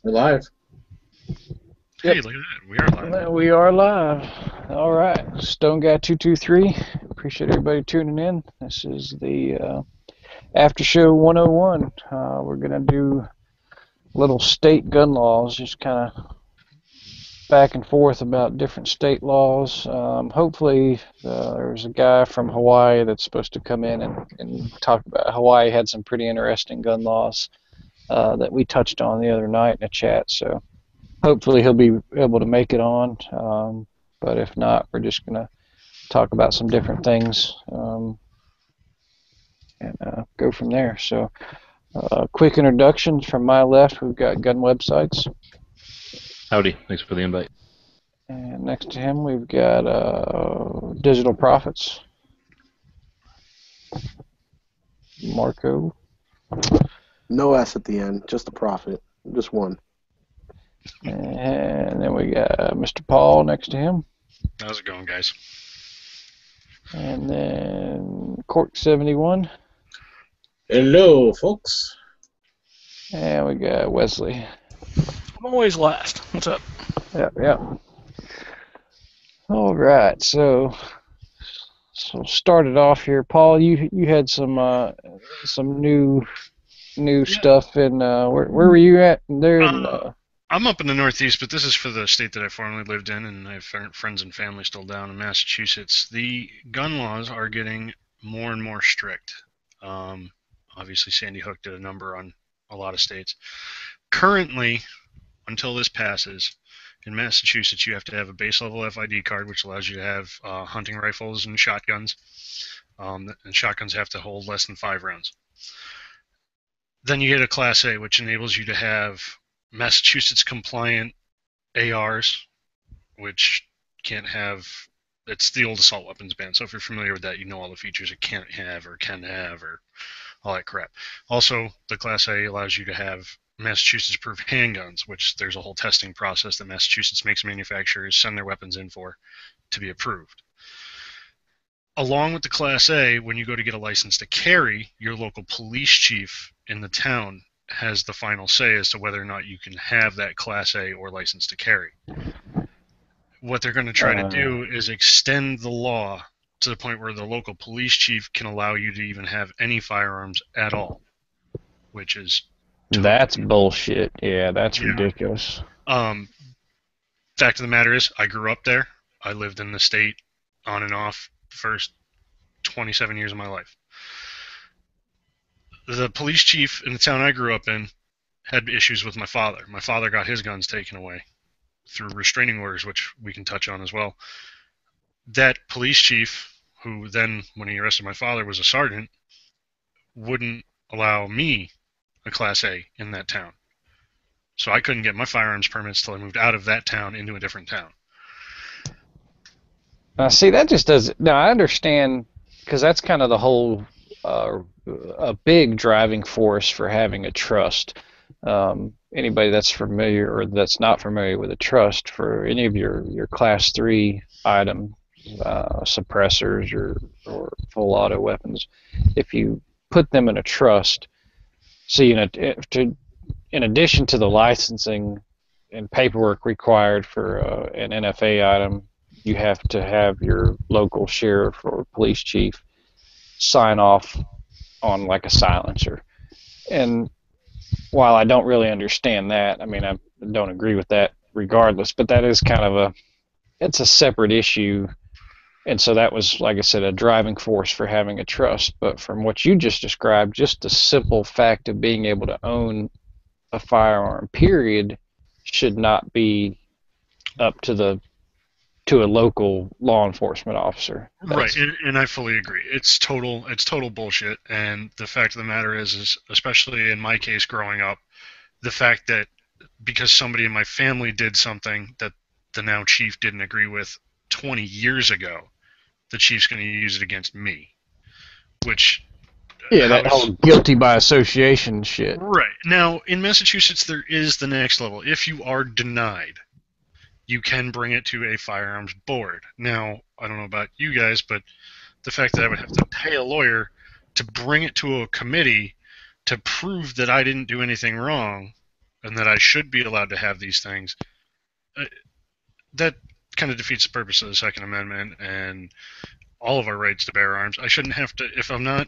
We're live. Hey, Yep, look at that. We are live. we are live. All right, Stone Guy 223. Appreciate everybody tuning in. This is the After Show 101. We're gonna do little state gun laws, just kind of back and forth about different state laws. Hopefully, there's a guy from Hawaii that's supposed to come in and talk about Hawaii had some pretty interesting gun laws that we touched on the other night in a chat. So hopefully he'll be able to make it on. But if not, we're just going to talk about some different things and go from there. So, quick introductions from my left. We've got gun websites, Howdy, thanks for the invite. and next to him we've got digital profits. Marco, No S at the end, just a profit. Just one. and then we got Mr. Paul next to him, How's it going, guys? and then Cork 71, Hello, folks. and we got Wesley. I'm always last. What's up? Yep. All right, so start it off here, Paul. You had some new stuff in where were you at there? I'm up in the Northeast, but this is for the state that I formerly lived in, and I have friends and family still down in Massachusetts. The gun laws are getting more and more strict. Obviously, Sandy Hook did a number on a lot of states. Currently, until this passes, in Massachusetts, you have to have a base level FID card, which allows you to have hunting rifles and shotguns. And shotguns have to hold less than 5 rounds. Then you get a Class A, which enables you to have Massachusetts compliant ARs, which can't have. It's the old assault weapons ban. So if you're familiar with that, you know all the features it can't have or can have or all that crap. Also, the Class A allows you to have Massachusetts approved handguns, which there's a whole testing process that Massachusetts makes manufacturers send their weapons in for to be approved. Along with the Class A, when you go to get a license to carry, your local police chief in the town has the final say as to whether or not you can have that Class A or license to carry. What they're going to try to do is extend the law to the point where the local police chief can allow you to even have any firearms at all, which is That's bullshit. Yeah, that's ridiculous. Fact of the matter is, I grew up there. I lived in the state on and off the first 27 years of my life. The police chief in the town I grew up in had issues with my father. My father got his guns taken away through restraining orders, which we can touch on as well. That police chief, who then, when he arrested my father, was a sergeant, wouldn't allow me a Class A in that town. So I couldn't get my firearms permits till I moved out of that town into a different town. See, that just doesn't. No, I understand because that's kind of the whole a big driving force for having a trust. Anybody that's familiar or that's not familiar with a trust for any of your Class 3 item suppressors or full auto weapons, if you put them in a trust, so in addition to the licensing and paperwork required for an NFA item, you have to have your local sheriff or police chief sign off on like a silencer. And while I don't really understand that, I mean, I don't agree with that regardless, but that is kind of it's a separate issue. And so that was, like I said, a driving force for having a trust. But from what you just described, just the simple fact of being able to own a firearm, period, should not be up to a local law enforcement officer. Right, and I fully agree. It's total bullshit. And the fact of the matter is especially in my case growing up, the fact that because somebody in my family did something that the now chief didn't agree with 20 years ago, the chief's going to use it against me. Which that whole guilty by association shit. Right. Now, in Massachusetts, there is the next level. If you are denied, you can bring it to a firearms board. Now, I don't know about you guys, but the fact that I would have to pay a lawyer to bring it to a committee to prove that I didn't do anything wrong and that I should be allowed to have these things, that kind of defeats the purpose of the Second Amendment and all of our rights to bear arms. I shouldn't have to, if I'm not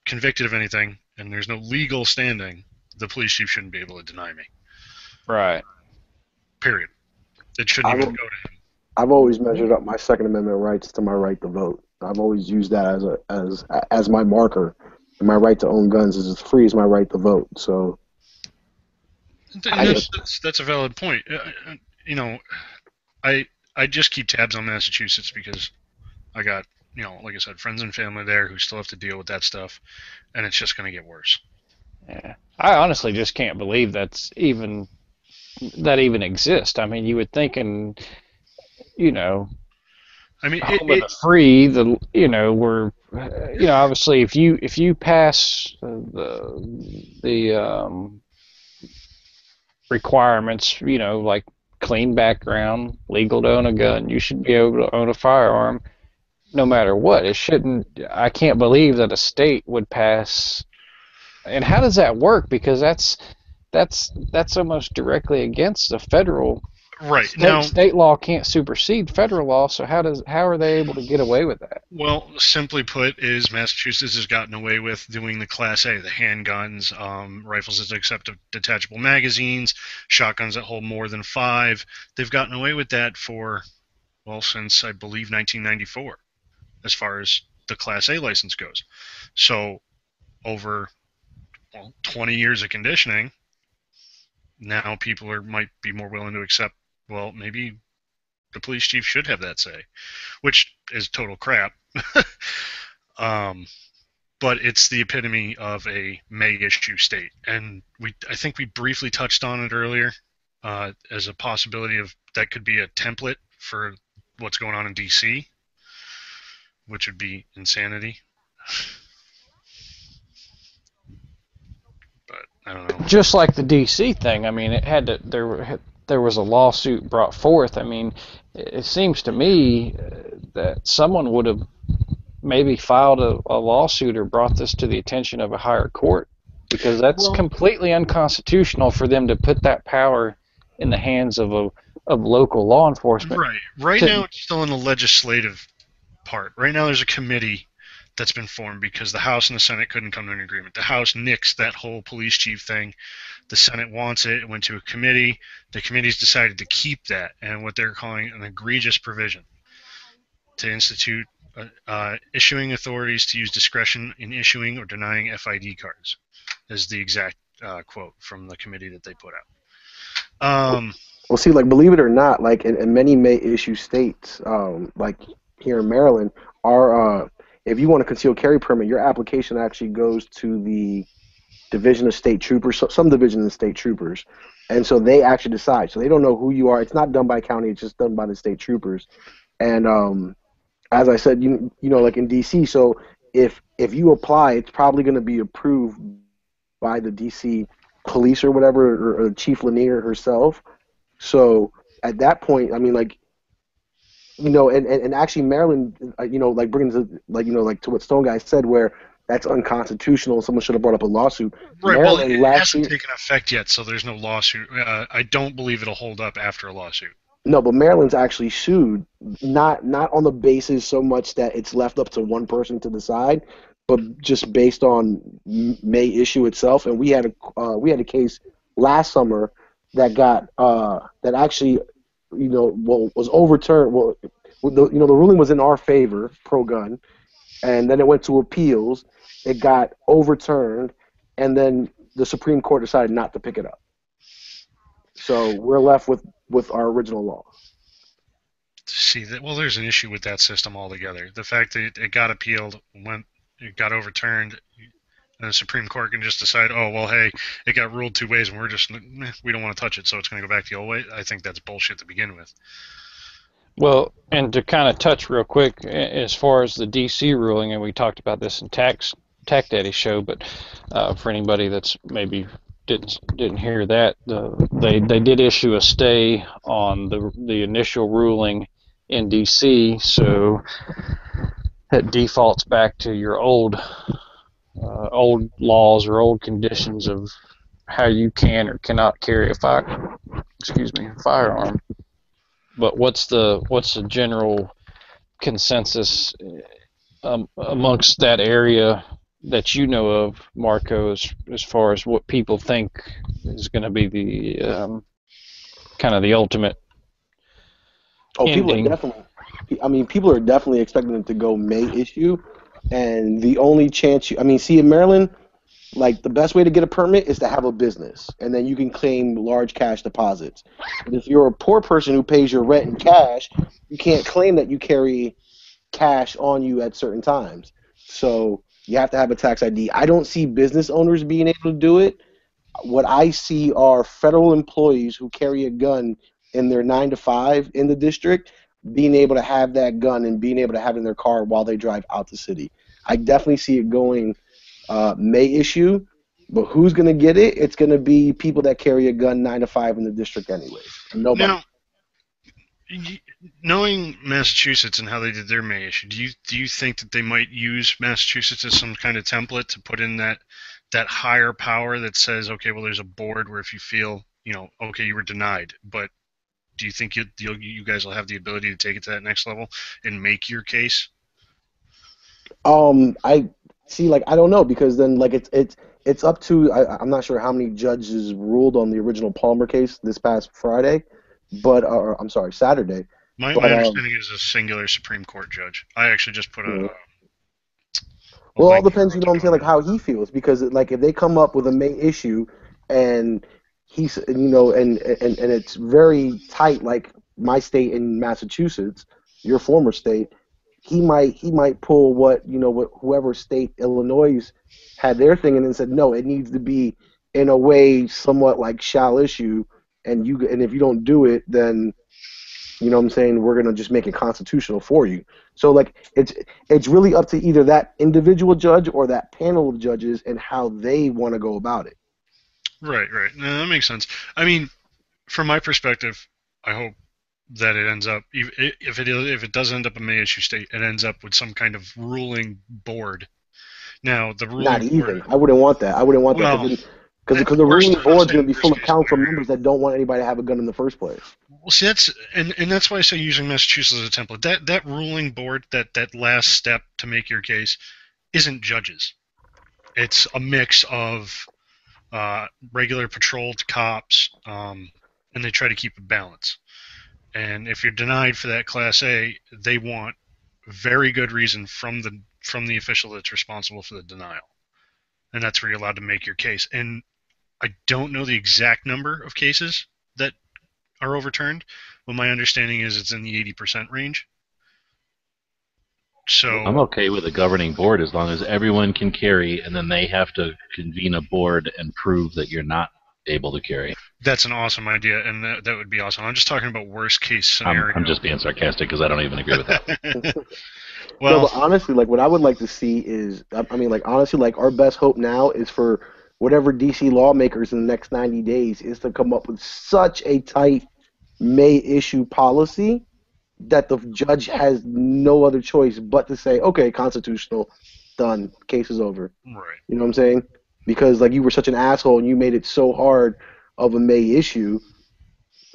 convicted of anything and there's no legal standing, the police chief shouldn't be able to deny me. Right. Period. It shouldn't even go to him. I've always measured up my Second Amendment rights to my right to vote. I've always used that as my marker. And my right to own guns is as free as my right to vote. So that's a valid point. You know, I just keep tabs on Massachusetts because I got, like I said, friends and family there who still have to deal with that stuff, and it's just going to get worse. Yeah. I honestly just can't believe that even exists. I mean, you would think home of the free, we're, obviously if you pass the requirements, like clean background, legal to own a gun, you should be able to own a firearm no matter what. I can't believe that a state would pass. And how does that work? Because that's almost directly against the federal. Right. State law can't supersede federal law, so how are they able to get away with that? Well, simply put, is Massachusetts has gotten away with doing the Class A, the handguns, rifles that accept detachable magazines, shotguns that hold more than 5. They've gotten away with that since I believe 1994, as far as the Class A license goes. So over 20 years of conditioning, now people might be more willing to accept, well, maybe the police chief should have that say, which is total crap. But it's the epitome of a may issue state. And I think we briefly touched on it earlier as a possibility of that could be a template for what's going on in D.C., which would be insanity. But I don't know. Just like the D.C. thing, I mean, there was a lawsuit brought forth. I mean, it seems to me that someone would have maybe filed a lawsuit or brought this to the attention of a higher court, because that's completely unconstitutional for them to put that power in the hands of local law enforcement. Right. Right now it's still in the legislative part. Right now there's a committee that's been formed because the House and the Senate couldn't come to an agreement. The House nixed that whole police chief thing. The Senate wants it. It went to a committee. The committee's decided to keep that and what they're calling an egregious provision to institute issuing authorities to use discretion in issuing or denying FID cards, is the exact quote from the committee that they put out. Well, see, like, believe it or not, like in many may-issue states, like here in Maryland, if you want a concealed carry permit, your application actually goes to the Division of State Troopers, some division of the State Troopers, and so they actually decide. So they don't know who you are. It's not done by county. It's just done by the State Troopers. And as I said, like in D.C., so if you apply, it's probably going to be approved by the D.C. police or whatever, or Chief Lanier herself. So at that point, I mean, like, and actually Maryland, like bringing to, like to what Stone Guy said, where that's unconstitutional. Someone should have brought up a lawsuit. Right. Maryland, well, it hasn't taken effect yet, so there's no lawsuit. I don't believe it'll hold up after a lawsuit. No, but Maryland's actually sued, not on the basis so much that it's left up to one person to decide, but just based on may issue itself. And we had a case last summer that got that actually was overturned. Well, the ruling was in our favor, pro-gun, and then it went to appeals. It got overturned, and then the Supreme Court decided not to pick it up. So we're left with our original law. See, there's an issue with that system altogether. The fact that it got appealed, it got overturned, and the Supreme Court can just decide, oh, well, hey, it got ruled 2 ways, and we don't want to touch it, so it's going to go back the old way. I think that's bullshit to begin with. Well, and to kind of touch real quick, as far as the D.C. ruling, and we talked about this in Tech Daddy's show, but for anybody that's maybe didn't hear that, they did issue a stay on the initial ruling in D.C., so it defaults back to your old laws or old conditions of how you can or cannot carry a firearm. But what's the general consensus amongst that area that you know of, Marco, as far as what people think is going to be the kind of the ultimate Oh, ending? people are definitely expecting them to go May issue, and the only chance see, in Maryland, like the best way to get a permit is to have a business, and then you can claim large cash deposits. But if you're a poor person who pays your rent in cash, you can't claim that you carry cash on you at certain times. So you have to have a tax ID. I don't see business owners being able to do it. What I see are federal employees who carry a gun in their 9 to 5 in the district being able to have that gun and being able to have it in their car while they drive out the city. I definitely see it going May issue, but who's going to get it? It's going to be people that carry a gun 9 to 5 in the district anyways. Nobody. Now, knowing Massachusetts and how they did their May issue, do you think that they might use Massachusetts as some kind of template to put in that higher power that says, okay, well, there's a board where if you feel, okay, you were denied, but do you think you guys will have the ability to take it to that next level and make your case? I see. Like, I don't know, because then like it's up to I'm not sure how many judges ruled on the original Palmer case this past Friday, but or, I'm sorry, Saturday. My But understanding is a singular Supreme Court judge. I actually just put a well, it all link depends, what I'm saying, like how he feels, because like if they come up with a May issue and he's and it's very tight, like my state in Massachusetts, your former state, he might pull what whoever state Illinois had their thing and then said no, it needs to be in a way somewhat like shall issue, and if you don't do it, then what I'm saying, we're gonna just make it constitutional for you. So like it's really up to either that individual judge or that panel of judges and how they want to go about it. Right. No, that makes sense. I mean, from my perspective, I hope that it ends up, if it does end up a May issue state, it ends up with some kind of ruling board. Now, the ruling Not even. board. I wouldn't want that. I wouldn't want that Well, because the ruling board's going to be full of case council scenario. members that don't want anybody to have a gun in the first place. Well, see, that's why I say using Massachusetts as a template. That ruling board, that last step to make your case, isn't judges. It's a mix of regular patrolled cops, and they try to keep a balance. And if you're denied for that Class A, they want very good reason from the official that's responsible for the denial, and that's where you're allowed to make your case. And I don't know the exact number of cases that are overturned, but my understanding is it's in the 80% range. So I'm okay with a governing board as long as everyone can carry, and then they have to convene a board and prove that you're not able to carry. that's an awesome idea, and that would be awesome. I'm just talking about worst case scenario. I'm just being sarcastic because I don't even agree with that. Well, no, but honestly, like what I would like to see is, like honestly, like our best hope now is for whatever DC lawmakers in the next 90 days is to come up with such a tight May issue policy that the judge has no other choice but to say, okay, constitutional, done, case is over. right. You know what I'm saying? Because like you were such an asshole and you made it so hard of a May issue.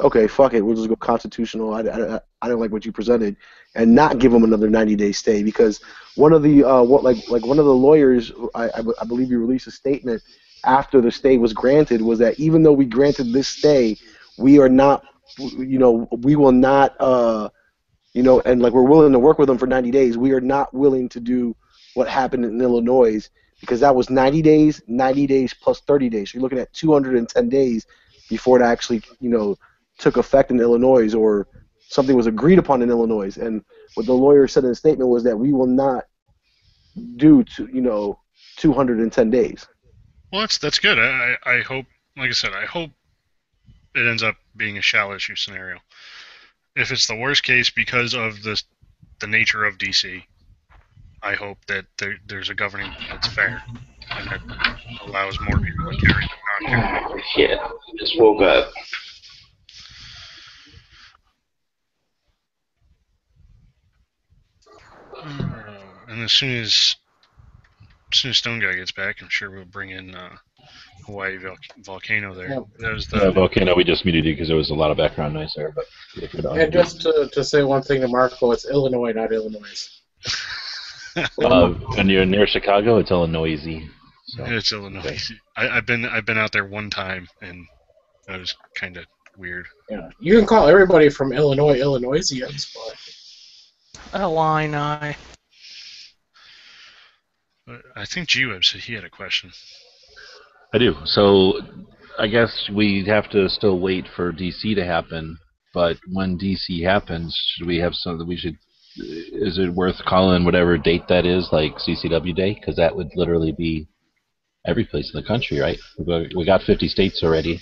Okay, fuck it, we'll just go constitutional. I don't like what you presented, and not give them another 90-day stay, because one of the one of the lawyers, I believe, he released a statement after the stay was granted, was that even though we granted this stay, we are not, we will not, and like we're willing to work with them for 90 days, we are not willing to do what happened in Illinois, because that was 90 days plus 30 days. So you're looking at 210 days before it actually, took effect in Illinois, or something was agreed upon in Illinois. And what the lawyer said in the statement was that we will not do 210 days. Well, that's good. I hope, like I said, I hope it ends up being a shall issue scenario. If it's the worst case because of the nature of DC, I hope that there's a governing that's fair and that allows more people to carry than not carry. Shit, just woke up. And as soon as Stone Guy gets back, I'm sure we'll bring in Hawaii volcano there. Yeah. That was the Volcano, we just muted you because there was a lot of background noise there. But if you're And just to say one thing to Marco, it's Illinois, not Illinois. when you're near Chicago, it's Illinois. So. It's Illinois. I've been out there one time, and that was kind of weird. Yeah, you can call everybody from Illinois Illinoisians, but Illini. But I think G-Web said he had a question. I do. So I guess we have to still wait for DC to happen. But when DC happens, should we have something we should? Is it worth calling whatever date that is, like CCW Day? Because that would literally be every place in the country, right? We got 50 states already.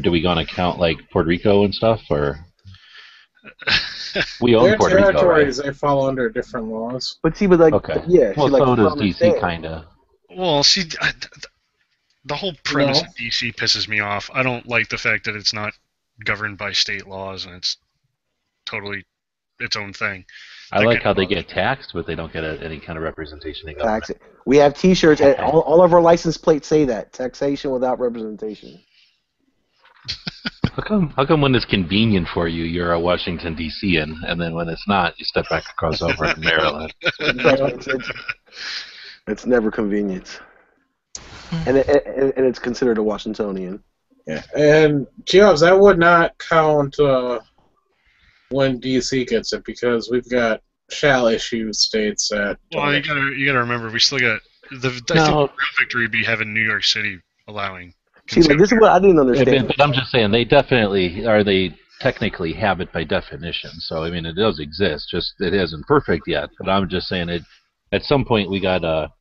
Do we gonna count like Puerto Rico and stuff, or we own their Puerto Rico, right? territories they fall under different laws. But see, but like, Okay. yeah, Well, see, like, so does from DC, there- kind of. Well, see, the whole premise No. of DC pisses me off. I don't like the fact that it's not governed by state laws and it's totally its own thing. I like how they get taxed, but they don't get any kind of representation in government. Tax it. We have T-shirts, and all of our license plates say that taxation without representation. How come when it's convenient for you, you're a Washington D.C.-an, and then when it's not, you step back across over to Maryland? It's never convenient, and it's considered a Washingtonian. Yeah, and Geoffs, that would not count when DC gets it because we've got shall issue states that. Well, you gotta remember, we still got I think the real victory would be having New York City allowing. See, like, this is what I didn't understand. But I'm just saying, they technically have it by definition. So, I mean, it does exist, just it isn't perfect yet. But I'm just saying, at some point we got,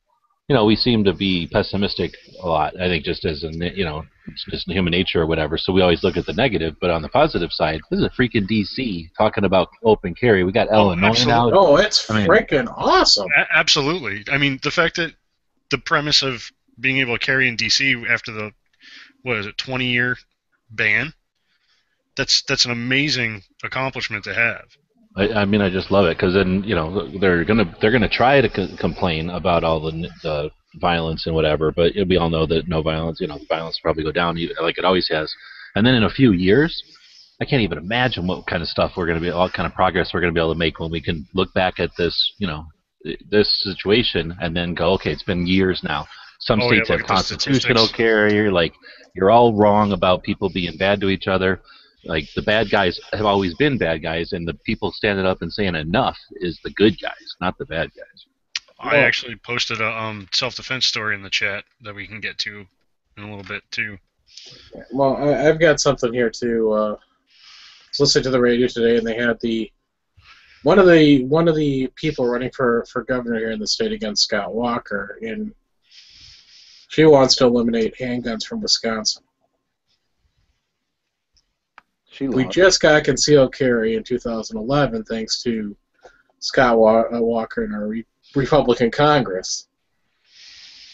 we seem to be pessimistic a lot. I think just as, it's just human nature or whatever. So we always look at the negative. But on the positive side, this is a freaking D.C. talking about open carry. We got Illinois now. Oh, it's freaking awesome. Absolutely. I mean, the fact that the premise of being able to carry in D.C. after the 20-year ban, that's an amazing accomplishment to have. I mean, I just love it because then they're gonna try to complain about all the violence and whatever, but we all know that no violence, the violence will probably go down like it always has. And then in a few years, I can't even imagine what kind of stuff what kind of progress we're gonna be able to make when we can look back at this, this situation and then go, okay, it's been years now. Some states have constitutional carry. Like, you're all wrong about people being bad to each other. Like, the bad guys have always been bad guys, and the people standing up and saying enough is the good guys, not the bad guys. I actually posted a self-defense story in the chat that we can get to in a little bit too. Well, I've got something here too. I was listening to the radio today, and they had one of the people running for governor here in the state against Scott Walker, and she wants to eliminate handguns from Wisconsin. We just got concealed carry in 2011 thanks to Scott Walker and our Republican Congress.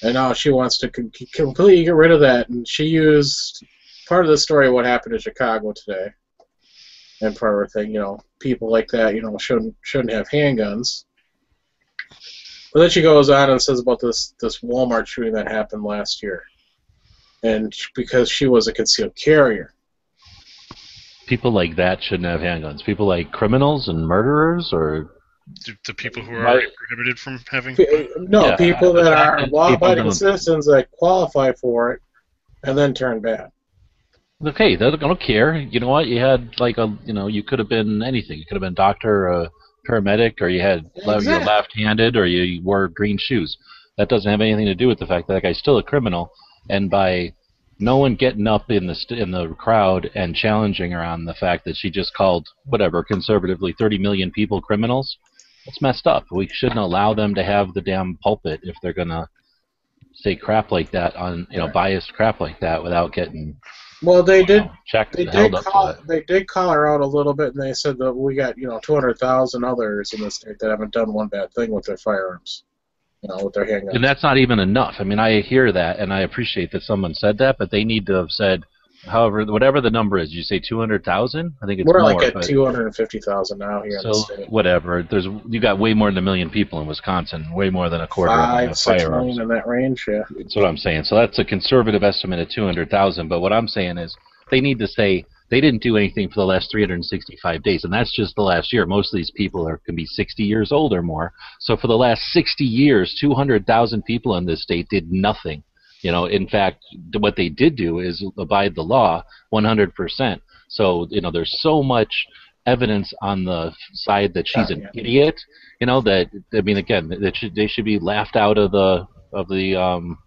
And now she wants to completely get rid of that. And she used part of the story of what happened in Chicago today. And part of her thing, people like that, shouldn't have handguns. But then she goes on and says about this Walmart shooting that happened last year. And because she was a concealed carrier. People like that shouldn't have handguns. People like criminals and murderers, or the people who are already prohibited from having. No, people that are law-abiding citizens that qualify for it, and then turn bad. Okay, they don't care. You know what? You had you could have been anything. You could have been doctor, or paramedic, or you had you're left-handed, or you wore green shoes. That doesn't have anything to do with the fact that guy's still a criminal, and by no one getting up in the crowd and challenging her on the fact that she just called, whatever, conservatively 30 million people criminals, that's messed up. We shouldn't allow them to have the damn pulpit if they're going to say crap like that on, biased crap like that without getting checked. They did call her out a little bit, and they said that we got 200,000 others in the state that haven't done one bad thing with their firearms. With their handguns. And that's not even enough. I mean, I hear that, and I appreciate that someone said that, but they need to have said, however, whatever the number is, you say 200,000? I think it's We're more. like at but 250,000 now here in the so state. whatever. You got way more than 1 million people in Wisconsin. Way more than a quarter of them have 6 firearms. million in that range, yeah. That's what I'm saying. So that's a conservative estimate of 200,000. But what I'm saying is they need to say they didn't do anything for the last 365 days, and that's just the last year. Most of these people can be 60 years old or more. So for the last 60 years, 200,000 people in this state did nothing. In fact, what they did do is abide the law 100%. So there's so much evidence on the side that she's an idiot. That again, they should be laughed out of the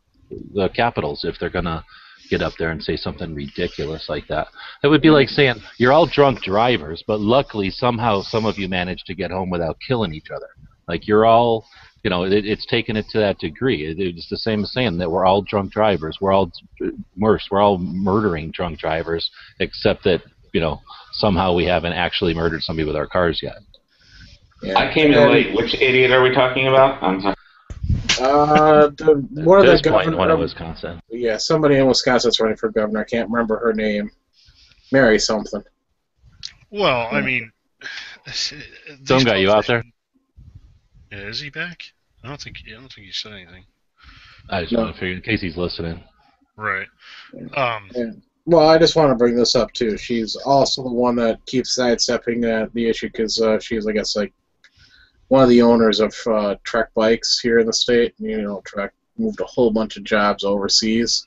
capitals if they're gonna get up there and say something ridiculous like that. It would be like saying you're all drunk drivers, but luckily somehow some of you managed to get home without killing each other. Like you're all, it's taken it to that degree. It's the same as saying that we're all drunk drivers. We're all worse. We're all murdering drunk drivers, except that somehow we haven't actually murdered somebody with our cars yet. Yeah. I came in late. Which idiot are we talking about? I'm sorry. One of the governor in Wisconsin. Yeah, somebody in Wisconsin's running for governor. I can't remember her name. Mary something. Well, I mean, Stone got you out there? Yeah, is he back? I don't think he said anything. I just want to figure in case he's listening. Right. Yeah. Well, I just want to bring this up too. She's also the one that keeps sidestepping the issue because she's, I guess, like one of the owners of Trek Bikes here in the state. Trek moved a whole bunch of jobs overseas,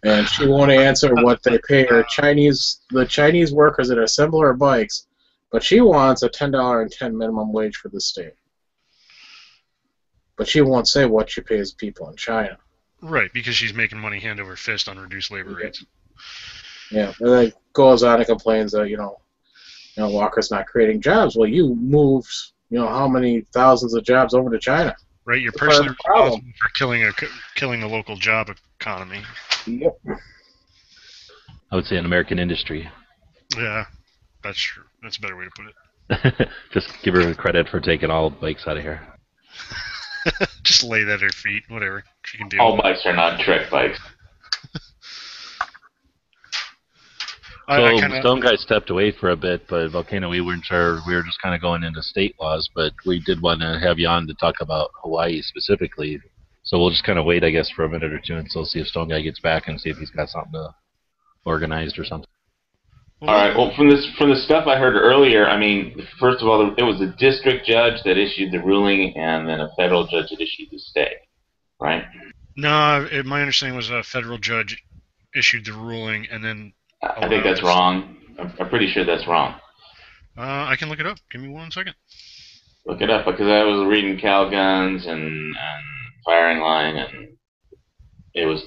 and she won't answer what they pay her the Chinese workers that assemble her bikes, but she wants a $10.10 minimum wage for the state. But she won't say what she pays people in China. Right, because she's making money hand over fist on reduced labor rates. Yeah, and then goes on and complains that Walker's not creating jobs. Well, you moved how many thousands of jobs over to China? Right, you're personally responsible for killing the local job economy. Yep. I would say an American industry. Yeah, that's true. That's a better way to put it. Just give her credit for taking all bikes out of here. Just lay that at her feet. Whatever she can do. All bikes are not Trek bikes. Stone Guy stepped away for a bit, but Volcano, we weren't sure. We were just kind of going into state laws, but we did want to have you on to talk about Hawaii specifically. So we'll just kind of wait, I guess, for a minute or two until see if Stone Guy gets back and see if he's got something organized or something. All right. Well, from the stuff I heard earlier, I mean, first of all, it was a district judge that issued the ruling, and then a federal judge that issued the stay, right? No, my understanding was a federal judge issued the ruling, and then I think that's wrong. I'm pretty sure that's wrong. I can look it up. Give me 1 second. Look it up, because I was reading Calguns and Firing Line, and it was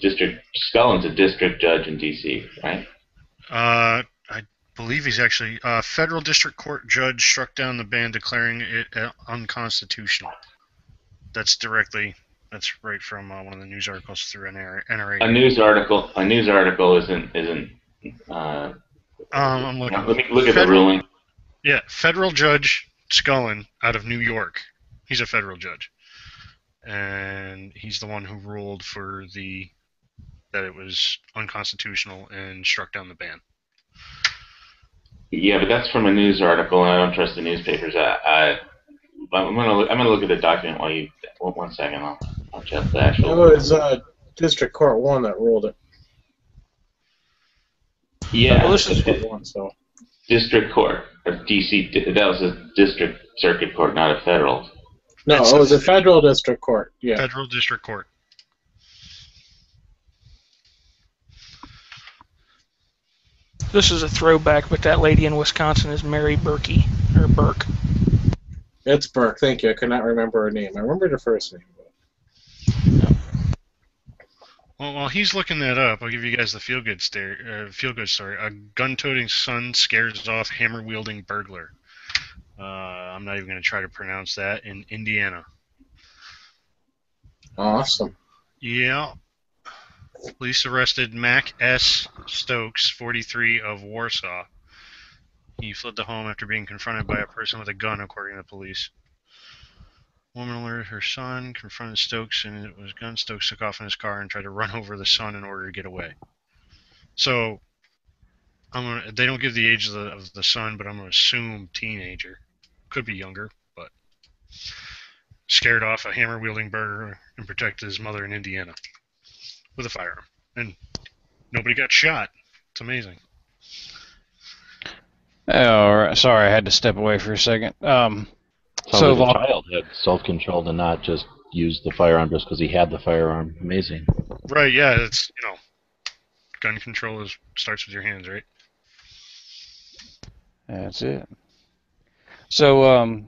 Scullin's a district judge in D.C., right? I believe he's actually federal district court judge struck down the ban, declaring it unconstitutional. That's right from one of the news articles through NRA. A news article isn't. I'm looking. Let me look at the ruling. Yeah, federal judge Scullin out of New York. He's a federal judge, and he's the one who ruled for that it was unconstitutional and struck down the ban. Yeah, but that's from a news article, and I don't trust the newspapers. I'm gonna look at the document while you. 1 second, I'll check the actual. It was District Court 1 that ruled it. Yeah, well, this is Court 1, so. District Court or D.C. That was a district circuit court, not a federal. No, it was a federal district court. Yeah. Federal district court. This is a throwback, but that lady in Wisconsin is Mary Burke. It's Burke. Thank you. I could not remember her name. I remembered her first name. Well, while he's looking that up, I'll give you guys the feel-good story. A gun-toting son scares off hammer-wielding burglar. I'm not even going to try to pronounce that, in Indiana. Awesome. Yeah. Police arrested Mac S. Stokes, 43, of Warsaw. He fled the home after being confronted by a person with a gun, according to police. Woman alerted her son, confronted Stokes, and it was a gun. Stokes took off in his car and tried to run over the son in order to get away. So, They don't give the age of the son, but I'm gonna assume teenager. Could be younger, but scared off a hammer wielding burglar and protected his mother in Indiana with a firearm, and nobody got shot. It's amazing. All right. Sorry, I had to step away for a second. So the child had self-control to not just use the firearm just because he had the firearm. Amazing. Right? Yeah. It's gun control starts with your hands, right? That's it. So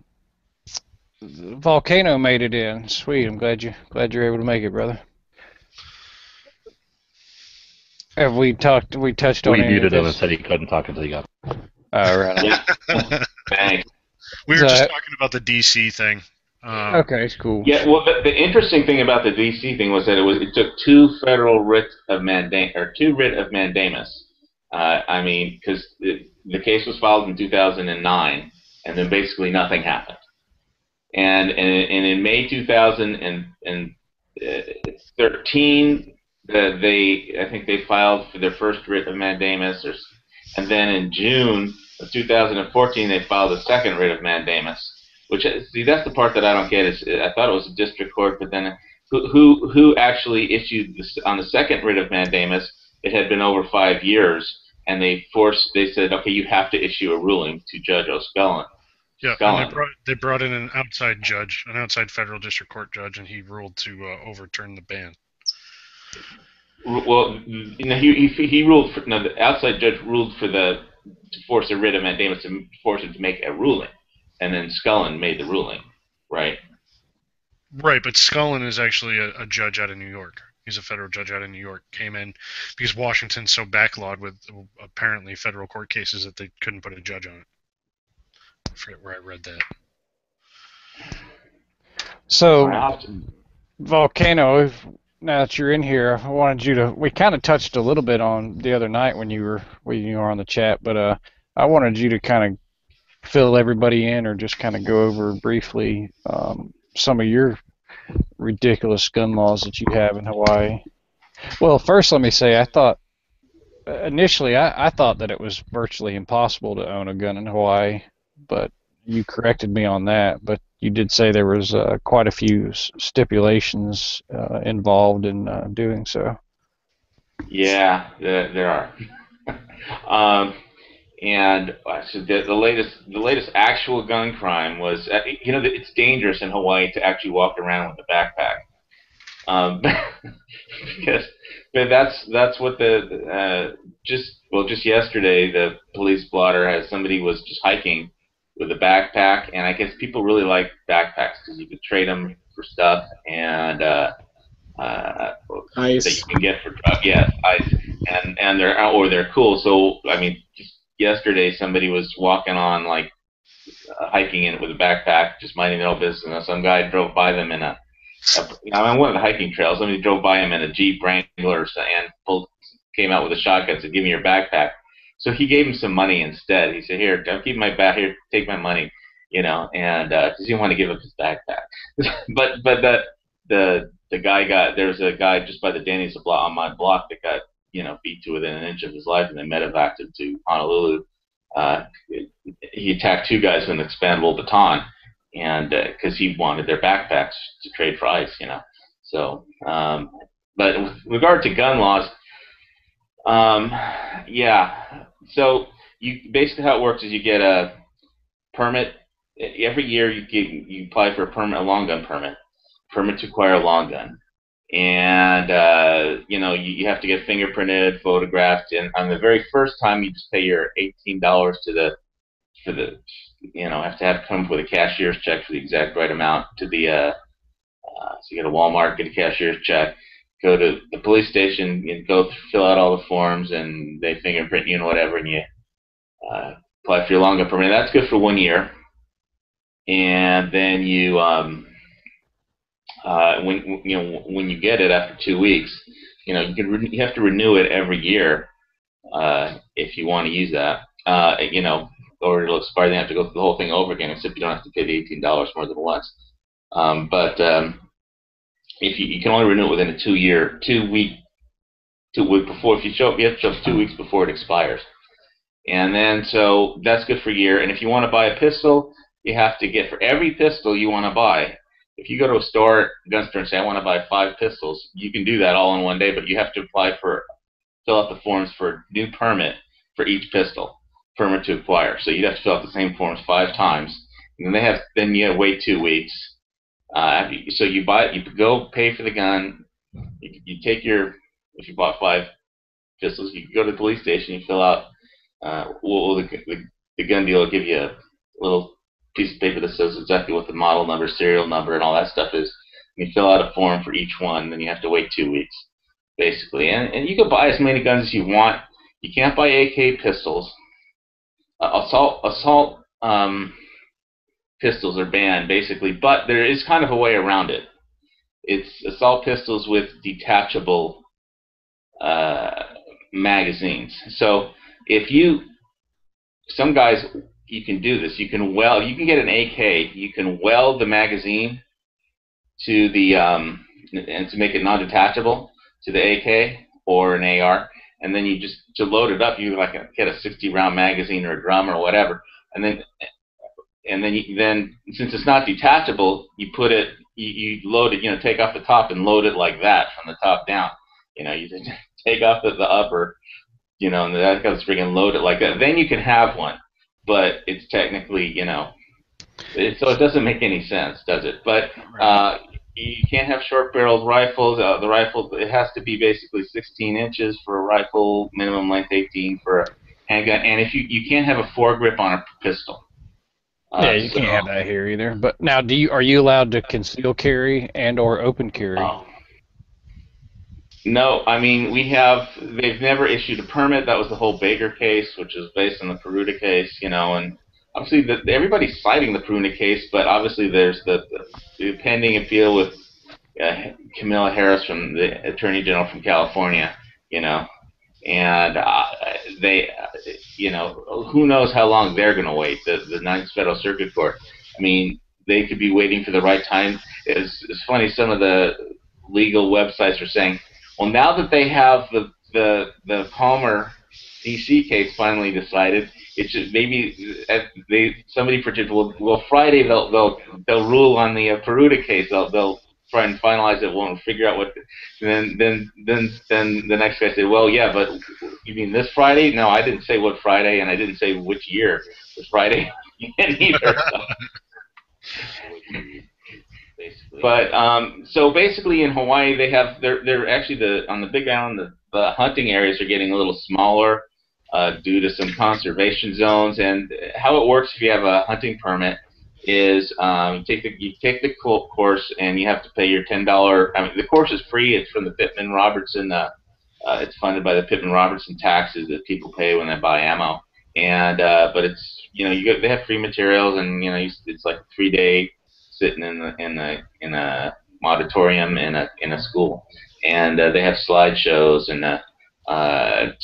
Volcano made it in. Sweet. I'm glad you're able to make it, brother. Have we touched on We any muted of him and this? said he couldn't talk until he got. All right. Yeah. Thanks. We were just talking about the DC thing. Okay, it's cool. Yeah, well, the interesting thing about the DC thing was that it took two writ of mandamus. I mean, because the case was filed in 2009, and then basically nothing happened. And in May 2013, I think they filed for their first writ of mandamus, and then in June of 2014 they filed a second writ of mandamus. Which, see, that's the part that I don't get. Is I thought it was a district court, but then who actually issued this on the second writ of mandamus? It had been over 5 years, and they said, okay, you have to issue a ruling to Judge O'Scullin. Yeah, and they brought in an outside judge, an outside federal district court judge, and he ruled to overturn the ban. Well, he ruled. The outside judge ruled to force a writ of mandamus to force him to make a ruling. And then Scullin made the ruling, right? Right, but Scullin is actually a judge out of New York. He's a federal judge out of New York. Came in because Washington's so backlogged with apparently federal court cases that they couldn't put a judge on it. I forget where I read that. So, Volcano, now that you're in here, I wanted you to. We kind of touched a little bit on the other night when you were on the chat, but I wanted you to kind of fill everybody in, or just kind of go over briefly some of your ridiculous gun laws that you have in Hawaii. Well, first let me say, I thought initially I thought that it was virtually impossible to own a gun in Hawaii, but you corrected me on that. But you did say there was quite a few stipulations involved in doing so. Yeah, there are. And so the latest actual gun crime was, it's dangerous in Hawaii to actually walk around with a backpack, because that's what just yesterday the police blotter has somebody was just hiking with a backpack, and I guess people really like backpacks because you could trade them for stuff and ice that you can get for drugs. Yeah, ice, and they're cool. So I mean. Yesterday, somebody was walking on, hiking in with a backpack, just minding their own business, and some guy drove by them in on one of the hiking trails. Somebody drove by him in a Jeep Wrangler and came out with a shotgun and said, "Give me your backpack." So he gave him some money instead. He said, "Here, don't keep my back. Here, take my money," and because he didn't want to give up his backpack. but the guy there's a guy just by the Denny's on my block that got beat to within an inch of his life, and they medevaced him to Honolulu. He attacked two guys with an expandable baton, and because he wanted their backpacks to trade for ice, So, but with regard to gun laws, yeah. So basically how it works is you get a permit every year. You apply for a long gun permit to acquire a long gun. And you have to get fingerprinted, photographed, and on the very first time you just pay your $18 have to come up with a cashier's check for the exact right amount to the so you go to Walmart, get a cashier's check, go to the police station, and go fill out all the forms, and they fingerprint you and whatever, and you apply for your long gun permit. That's good for 1 year, and then you when you get it after 2 weeks, you have to renew it every year if you want to use that, or it'll expire. Then you have to go through the whole thing over again, except you don't have to pay the $18 more than once. But if you can only renew it within a 2 week before. If you show up, you have to show up 2 weeks before it expires. And then, so that's good for a year. And if you want to buy a pistol, you have to get, for every pistol you want to buy, if you go to a store, gun store, and say, I want to buy 5 pistols, you can do that all in one day, but you have to fill out the forms for a new permit for each pistol, permit to acquire. So you'd have to fill out the same forms 5 times. And then you wait 2 weeks. So you go pay for the gun, you take if you bought 5 pistols, you go to the police station, you fill out, the gun dealer will give you a little piece of paper that says exactly what the model number, serial number, and all that stuff is. And you fill out a form for each one, then you have to wait 2 weeks, basically. And you can buy as many guns as you want. You can't buy AK pistols. Assault pistols are banned, basically, but there is kind of a way around it. It's assault pistols with detachable magazines. So some guys, you can do this. You can get an AK. You can weld the magazine to the and to make it non-detachable to the AK or an AR, and then to load it up, you get a 60-round magazine or a drum or whatever, and then since it's not detachable, you load it, take off the top and load it like that from the top down. You just take off the upper, and that goes friggin' load it like that. Then you can have one, but it's technically, so it doesn't make any sense, does it? But you can't have short-barreled rifles. The rifle, it has to be basically 16 inches for a rifle, minimum length 18 for a handgun, and if you can't have a foregrip on a pistol. Yeah, you can't have that here either. But now, are you allowed to conceal carry and or open carry? No, I mean they've never issued a permit. That was the whole Baker case, which is based on the Peruta case, and obviously everybody's citing the Peruta case, but obviously there's the pending appeal with Kamala Harris, from the Attorney General from California, and they, who knows how long they're going to wait, the Ninth Federal Circuit Court. I mean, they could be waiting for the right time. It's funny, some of the legal websites are saying, well, now that they have the Palmer D.C. case finally decided, it should somebody predicted, well, Friday they'll rule on the Peruta case. They'll try and finalize it. Won't figure out what. And then the next guy said, well, yeah, but you mean this Friday? No, I didn't say what Friday, and I didn't say which year. This Friday either. But so basically in Hawaii they're actually on the Big Island, the hunting areas are getting a little smaller due to some conservation zones. And how it works, if you have a hunting permit, is you take the course and you have to pay your $10. I mean, the course is free. It's from the Pittman Robertson. It's funded by the Pittman Robertson taxes that people pay when they buy ammo. And but it's they have free materials, and it's like a 3-day sitting in a auditorium in a school, and they have slideshows and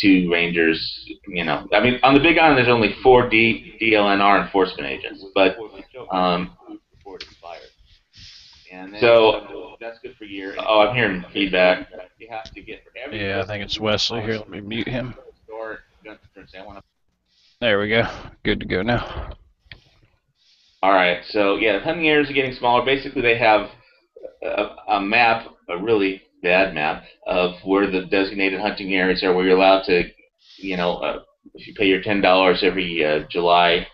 2 rangers. I mean, on the Big Island there's only 4 DLNR enforcement agents, but so that's good for a year. Oh, I'm hearing feedback. You have to get I think it's Wesley here. Let me mute him. There we go. Good to go now. All right, so yeah, the hunting areas are getting smaller. Basically, they have a map, a really bad map, of where the designated hunting areas are, where you're allowed to, if you pay your $10 every July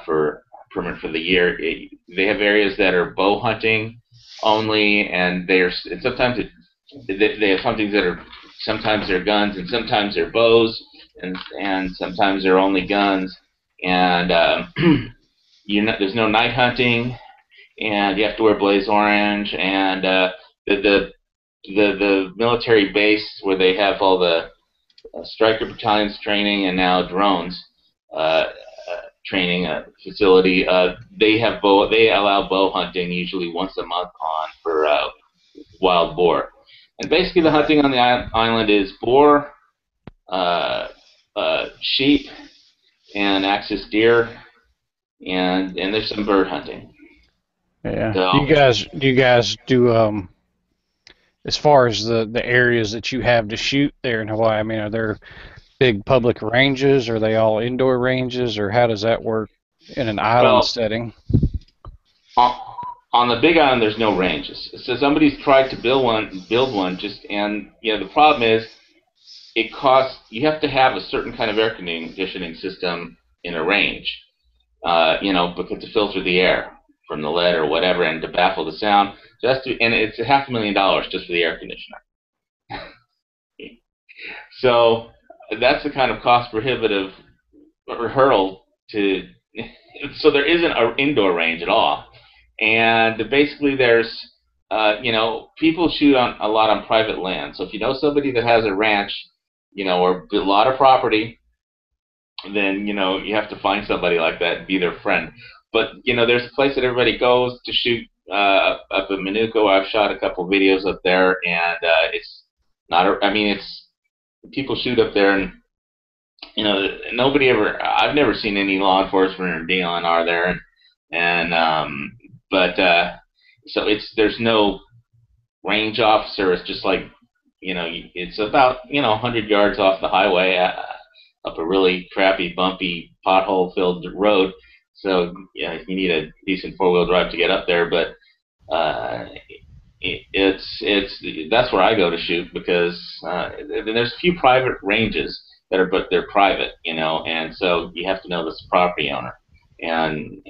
for permit for the year, they have areas that are bow hunting only, and sometimes they have huntings that are, sometimes they're guns, and sometimes they're bows, and sometimes they're only guns, and there's no night hunting, and you have to wear blaze orange, and the military base where they have all the striker battalions training and now drones training facility, they allow bow hunting usually once a month for wild boar. And basically the hunting on the island is boar, sheep, and axis deer, and there's some bird hunting. Yeah. So, do you guys do as far as the areas that you have to shoot there in Hawaii? I mean, are there big public ranges? Are they all indoor ranges, or how does that work in an island setting? On the Big Island, there's no ranges. So somebody's tried to build one, and the problem is it costs. You have to have a certain kind of air conditioning system in a range, because to filter the air from the lead or whatever, and to baffle the sound. And it's $500,000 just for the air conditioner. So that's the kind of cost prohibitive hurdle to. So there isn't an indoor range at all, and basically there's people shoot a lot on private land. So if you know somebody that has a ranch, or a lot of property, then you have to find somebody like that and be their friend. But there's a place that everybody goes to shoot up in Minooka. I've shot a couple videos up there, and it's not. It's people shoot up there, and nobody ever. I've never seen any law enforcement or DNR there, so there's no range officer. It's just like it's about 100 yards off the highway up a really crappy, bumpy, pothole-filled road. So you need a decent four-wheel drive to get up there, but that's where I go to shoot, because there's a few private ranges but they're private, and so you have to know this property owner. And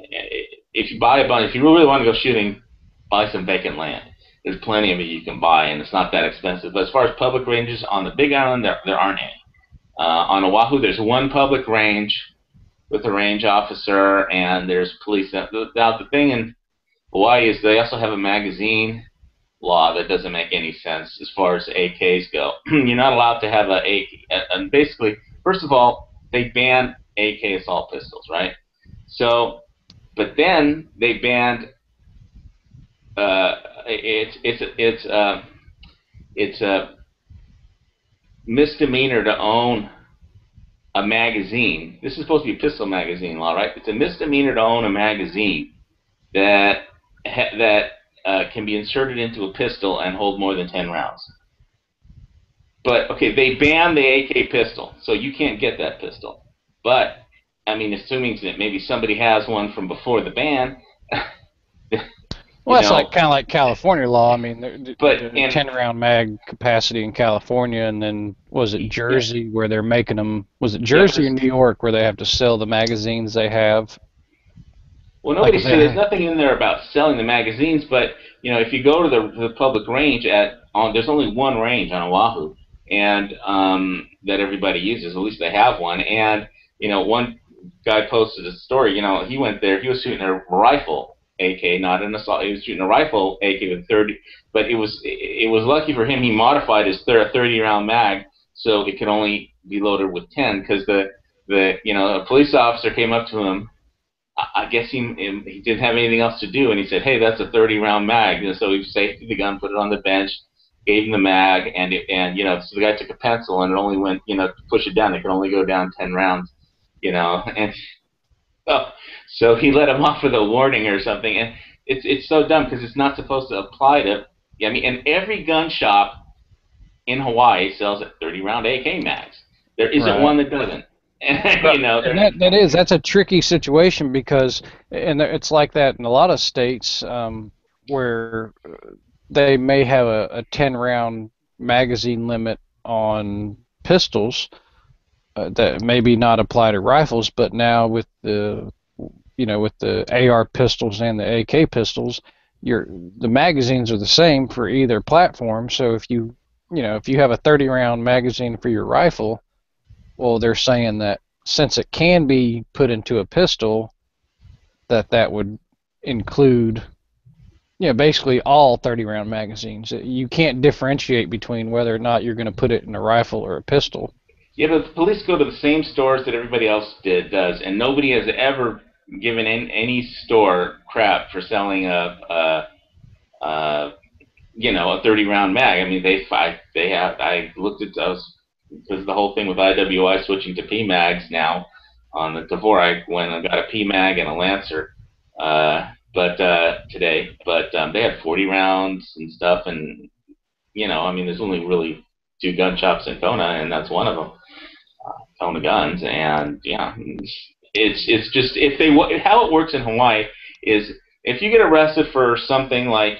if you if you really want to go shooting, buy some vacant land. There's plenty of it you can buy, and it's not that expensive. But as far as public ranges on the Big Island, there aren't any. On Oahu, there's one public range with a range officer, and there's police. Now, the thing in Hawaii is they also have a magazine law that doesn't make any sense as far as AKs go. You're not allowed to have and basically, first of all, they ban AK assault pistols, right? So, but then they banned it's a misdemeanor to own a magazine. This is supposed to be a pistol magazine law, right? It's a misdemeanor to own a magazine that can be inserted into a pistol and hold more than 10 rounds. But, okay, they banned the AK pistol, so you can't get that pistol. But, assuming that maybe somebody has one from before the ban. Well, that's kind of like California law. There's 10-round mag capacity in California, and then was it Jersey where they're making them? Was it Jersey or New York where they have to sell the magazines they have? Well, nobody said there's nothing in there about selling the magazines, but if you go to the public range there's only one range on Oahu, and that everybody uses. At least they have one. And one guy posted a story. He went there. He was shooting a rifle AK, not an assault. He was shooting a rifle AK with 30, but it was lucky for him. He modified his 30-round mag so it could only be loaded with 10, because a police officer came up to him. I guess he didn't have anything else to do, and he said, "Hey, that's a 30-round mag." And so he safety the gun, put it on the bench, gave him the mag, and so the guy took a pencil and it only went, to push it down, it could only go down 10 rounds, and so he let him off with a warning or something, and it's so dumb because it's not supposed to apply to. And every gun shop in Hawaii sells a 30-round AK mags. There isn't one that doesn't. That's a tricky situation, because it's like that in a lot of states where they may have a 10-round magazine limit on pistols that maybe not apply to rifles, but now with the AR pistols and the AK pistols, the magazines are the same for either platform. So if you have a 30-round magazine for your rifle, well, they're saying that since it can be put into a pistol, that would include, basically all 30-round magazines. You can't differentiate between whether or not you're going to put it in a rifle or a pistol. Yeah, but the police go to the same stores that everybody else does, and nobody has ever given any store crap for selling a 30-round mag. I looked at those. Because the whole thing with IWI switching to PMags now, before I went and got a PMag and a Lancer, today, they had 40 rounds and stuff, and there's only really 2 gun shops in Kona, and that's one of them. own the guns, and yeah, it's just if they how it works in Hawaii is if you get arrested for something like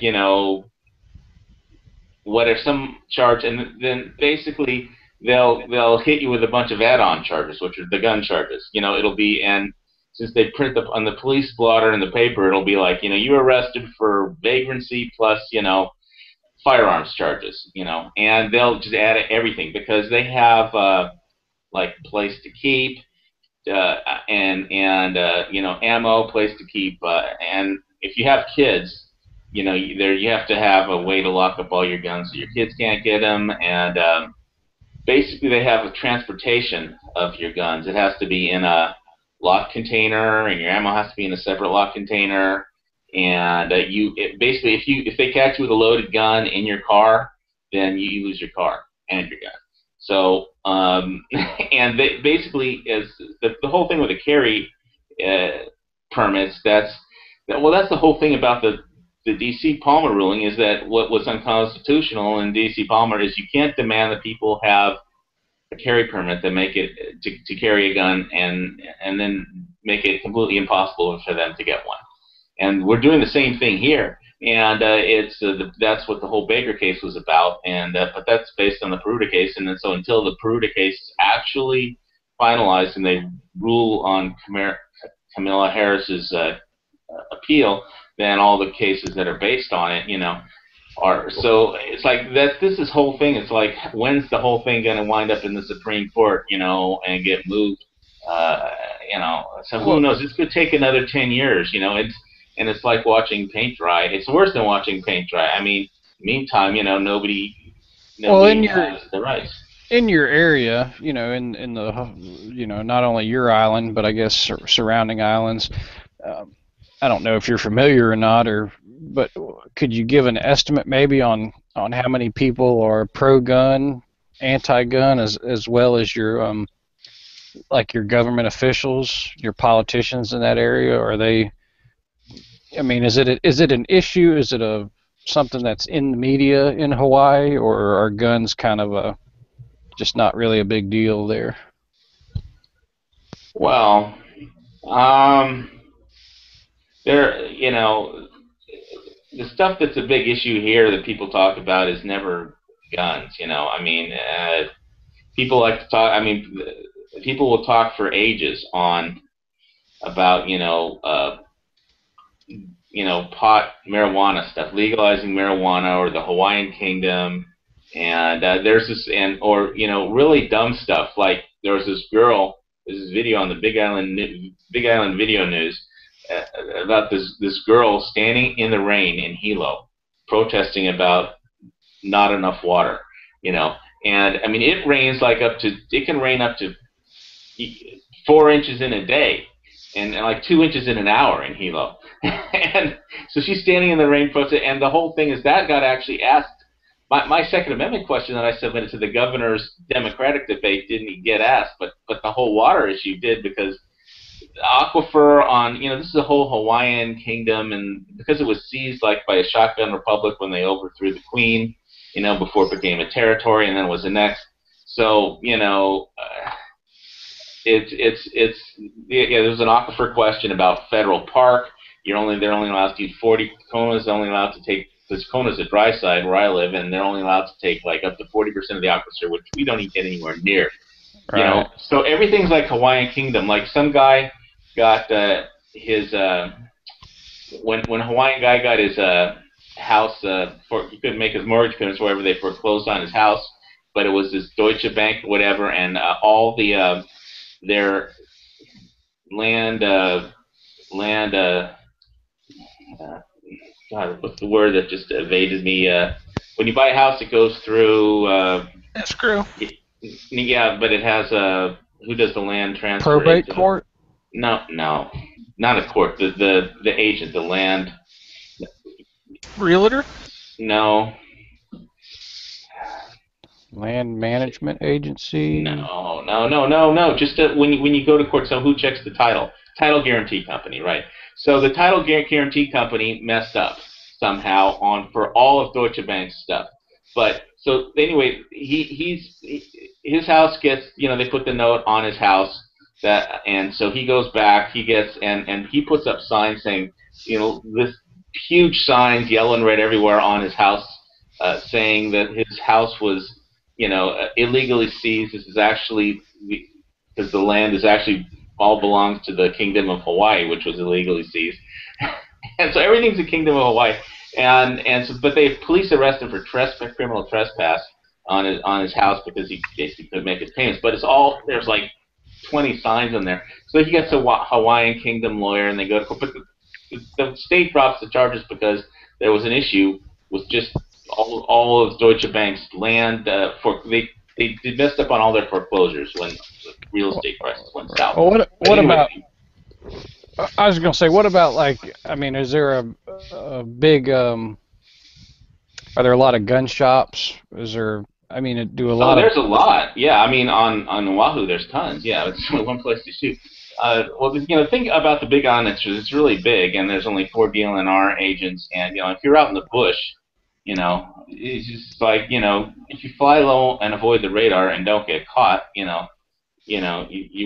what if some charge, and then basically they'll hit you with a bunch of add-on charges, which are the gun charges. It'll be, and since they print on the police blotter in the paper, it'll be like you were arrested for vagrancy plus firearms charges, and they'll just add everything because they have like place to keep, and ammo, place to keep, and if you have kids, you have to have a way to lock up all your guns so your kids can't get them, and basically they have a transportation of your guns. It has to be in a locked container, and your ammo has to be in a separate locked container. And basically, if they catch you with a loaded gun in your car, then you lose your car and your gun. So, and basically, as the whole thing with the carry permits, that's the whole thing about the D.C. Palmer ruling is that what was unconstitutional in D.C. Palmer is you can't demand that people have a carry permit that make it to carry a gun and then make it completely impossible for them to get one. And we're doing the same thing here, and that's what the whole Baker case was about. And but that's based on the Peruta case, and then so until the Peruta case is actually finalized and they rule on Kamala Harris's appeal, then all the cases that are based on it, are. So it's like that. This whole thing. It's like when's the whole thing going to wind up in the Supreme Court, and get moved? So who knows? This could take another 10 years, And it's like watching paint dry. It's worse than watching paint dry. I mean, meantime, nobody has the rights. In your area, in the, not only your island, but I guess surrounding islands. I don't know if you're familiar or not, but could you give an estimate maybe on how many people are pro-gun, anti-gun, as well as your like your government officials, your politicians in that area? Are they? I mean, is it an issue? Is it something that's in the media in Hawaii, or are guns kind of just not really a big deal there? Well, the stuff that's a big issue here that people talk about is never guns. I mean, people like to talk. I mean, people will talk for ages about pot, marijuana stuff, legalizing marijuana, or the Hawaiian Kingdom, and there's this, or really dumb stuff like there was this girl. There's this video on the Big Island Video News about this girl standing in the rain in Hilo, protesting about not enough water, and I mean it rains it can rain up to 4 inches in a day, and like 2 inches in an hour in Hilo. And so she's standing in the rain protesting, and the whole thing is that got actually asked. My Second Amendment question that I submitted to the governor's Democratic debate didn't get asked, but the whole water issue did, because the aquifer on, this is the whole Hawaiian Kingdom, and because it was seized like by a shotgun republic when they overthrew the Queen, before it became a territory and then was annexed. So, there's an aquifer question about Federal Park. They're only allowed to use 40. Kokona's only allowed to take, because Kokona's a dry side where I live, and they're only allowed to take like up to 40% of the aquifer, which we don't even get anywhere near. Right. So everything's like Hawaiian Kingdom. Like some guy got his when a Hawaiian guy got his house, he couldn't make his mortgage payments, wherever they foreclosed on his house, but it was this Deutsche Bank, whatever, and all the their land. God, what's the word that just evaded me? When you buy a house, it goes through escrow. Yeah, but it has who does the land transfer? Probate court? No, not a court. The agent, the land. Realtor? No. Land management agency? No. Just when you go to court, so who checks the title? Title guarantee company, right? So the title guarantee company messed up somehow for all of Deutsche Bank's stuff. But so anyway, his house gets, they put the note on his house and so he goes back, he gets, and he puts up signs saying, this huge signs, yellow and red everywhere on his house, saying that his house was, illegally seized. This is actually, because the land is actually all belongs to the Kingdom of Hawaii, which was illegally seized. And so everything's the Kingdom of Hawaii. But police arrest him for criminal trespass on his house because he basically couldn't make his payments. But there's like 20 signs in there. So he gets a Hawaiian Kingdom lawyer, and they go to court. But the state drops the charges because there was an issue with just all of Deutsche Bank's land. They messed up on all their foreclosures when the real estate prices went south. Well, what about? I was going to say, what about, is there a big, are there a lot of gun shops? Is there, do a lot there's a lot. Yeah, on Oahu, there's tons. Yeah, it's only one place to shoot. The thing about the Big Island is it's really big, and there's only 4 DLNR agents, and, if you're out in the bush, it's just like, if you fly low and avoid the radar and don't get caught, you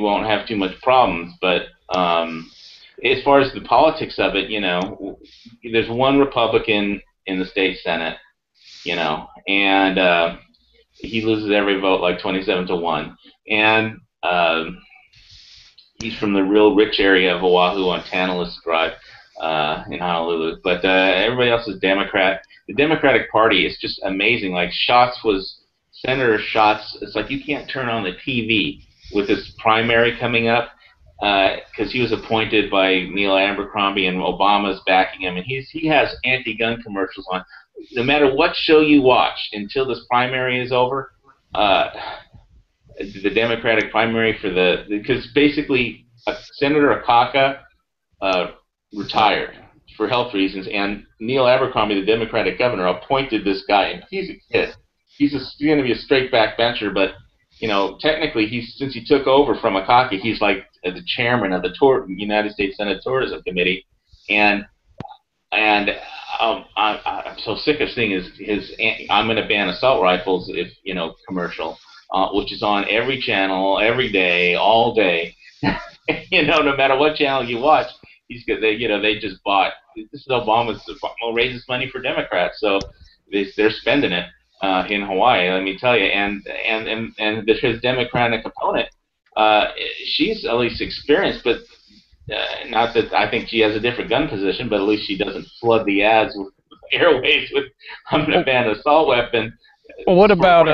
won't have too much problems, but, as far as the politics of it, there's one Republican in the state Senate, and he loses every vote like 27-1, and he's from the real rich area of Oahu on Tantalus Drive in Honolulu, but everybody else is Democrat. The Democratic Party is just amazing. Like Senator Schatz, it's like you can't turn on the TV with this primary coming up. Because he was appointed by Neil Abercrombie and Obama's backing him, and he has anti-gun commercials on. No matter what show you watch until this primary is over, the Democratic primary because basically Senator Akaka retired for health reasons, and Neil Abercrombie, the Democratic governor, appointed this guy, and he's a kid. He's going to be a straight backbencher, but technically, since he took over from Akaka, he's like the chairman of the United States Senate Tourism Committee, and I'm so sick of seeing his "I'm going to ban assault rifles" commercial, which is on every channel, every day, all day. No matter what channel you watch, they just bought. This is Obama raises money for Democrats, so they're spending it. In Hawaii, let me tell you, and his Democratic opponent, she's at least experienced, but not that I think she has a different gun position, but at least she doesn't flood the ads with airways with "I'm going to ban assault weapon." Well, what about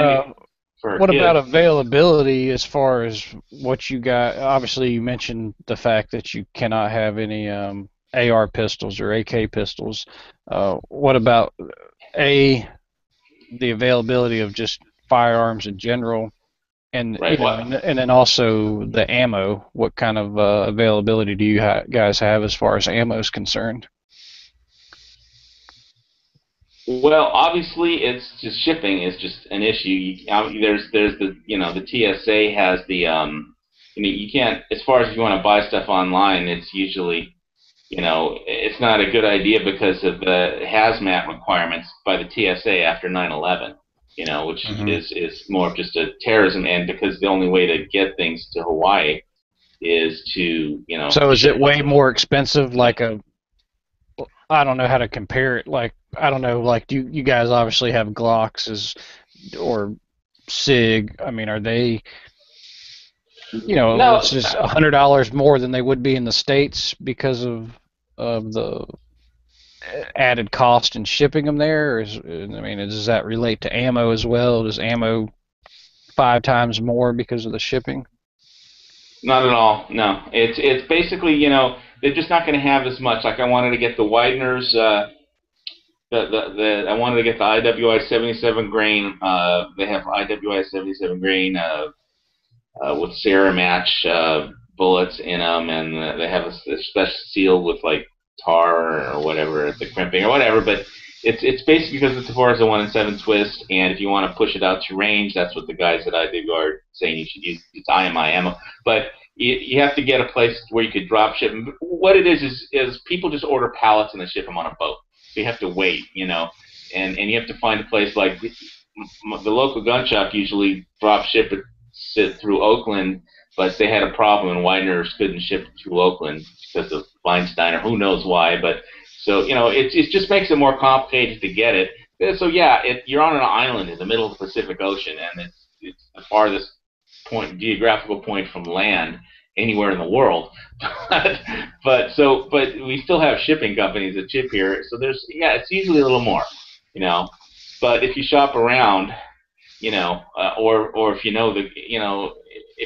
availability as far as what you got? Obviously, you mentioned the fact that you cannot have any AR pistols or AK pistols. What about the availability of just firearms in general, and and then also the ammo? What kind of availability do you guys have as far as ammo is concerned? Well, obviously, it's just shipping is just an issue. There's the the TSA has the you can't, as far as if you want to buy stuff online, it's usually it's not a good idea because of the hazmat requirements by the TSA after 9/11, which is more of just a terrorism, and because the only way to get things to Hawaii is to, So is it way more expensive? I don't know how to compare it. I don't know. You guys obviously have Glocks or SIG. Are they? No, it's just $100 more than they would be in the States because of the added cost in shipping them there? Or does that relate to ammo as well? Does ammo 5 times more because of the shipping? Not at all. No, it's basically they're just not going to have as much. Like I wanted to get the Widener's. I wanted to get the IWI 77 grain. They have IWI 77 grain with Sarah match bullets in them, and they have a special seal with tar or whatever, the crimping or whatever. But it's basically because it's a Forza 1-in-7 twist, and if you want to push it out to range, that's what the guys at IWI are saying you should use. It's IMI ammo, but you have to get a place where you could drop ship. What it is people just order pallets and they ship them on a boat. So you have to wait, and you have to find a place the local gun shop usually drop ship it through Oakland, but they had a problem and Widener's couldn't ship it through Oakland because of Feinstein or who knows why. But so it just makes it more complicated to get it. So yeah, you're on an island in the middle of the Pacific Ocean, and it's the farthest geographical point from land anywhere in the world. but we still have shipping companies that ship here, so it's usually a little more, But if you shop around, or if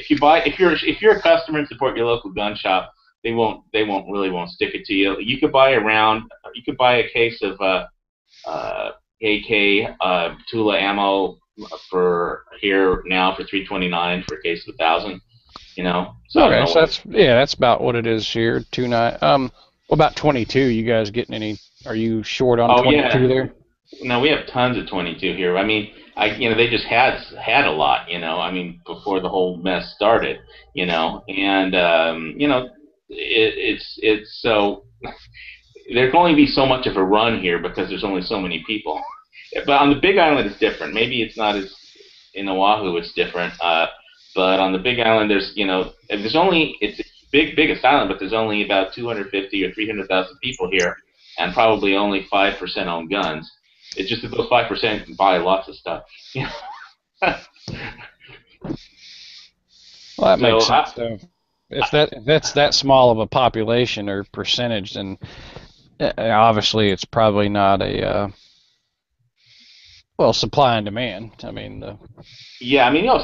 if you're a customer and support your local gun shop, they won't stick it to you. You could buy a case of AK Tula ammo for here now for $329 for a case of 1,000. So okay, so that's about what it is here. 2.9. What about 22? You guys getting any? Are you short on 22 there? No, we have tons of 22 here. I mean, they just had a lot. I mean, before the whole mess started. And it's so there can only be so much of a run here because there's only so many people. But on the Big Island, it's different. Maybe it's not as in Oahu. It's different. But on the Big Island, it's the biggest island, but there's only about 250 or 300,000 people here, and probably only 5% own guns. It's just that those 5% can buy lots of stuff. Well, that makes sense. So if that's that small of a population or percentage, then obviously it's probably not a supply and demand. I mean,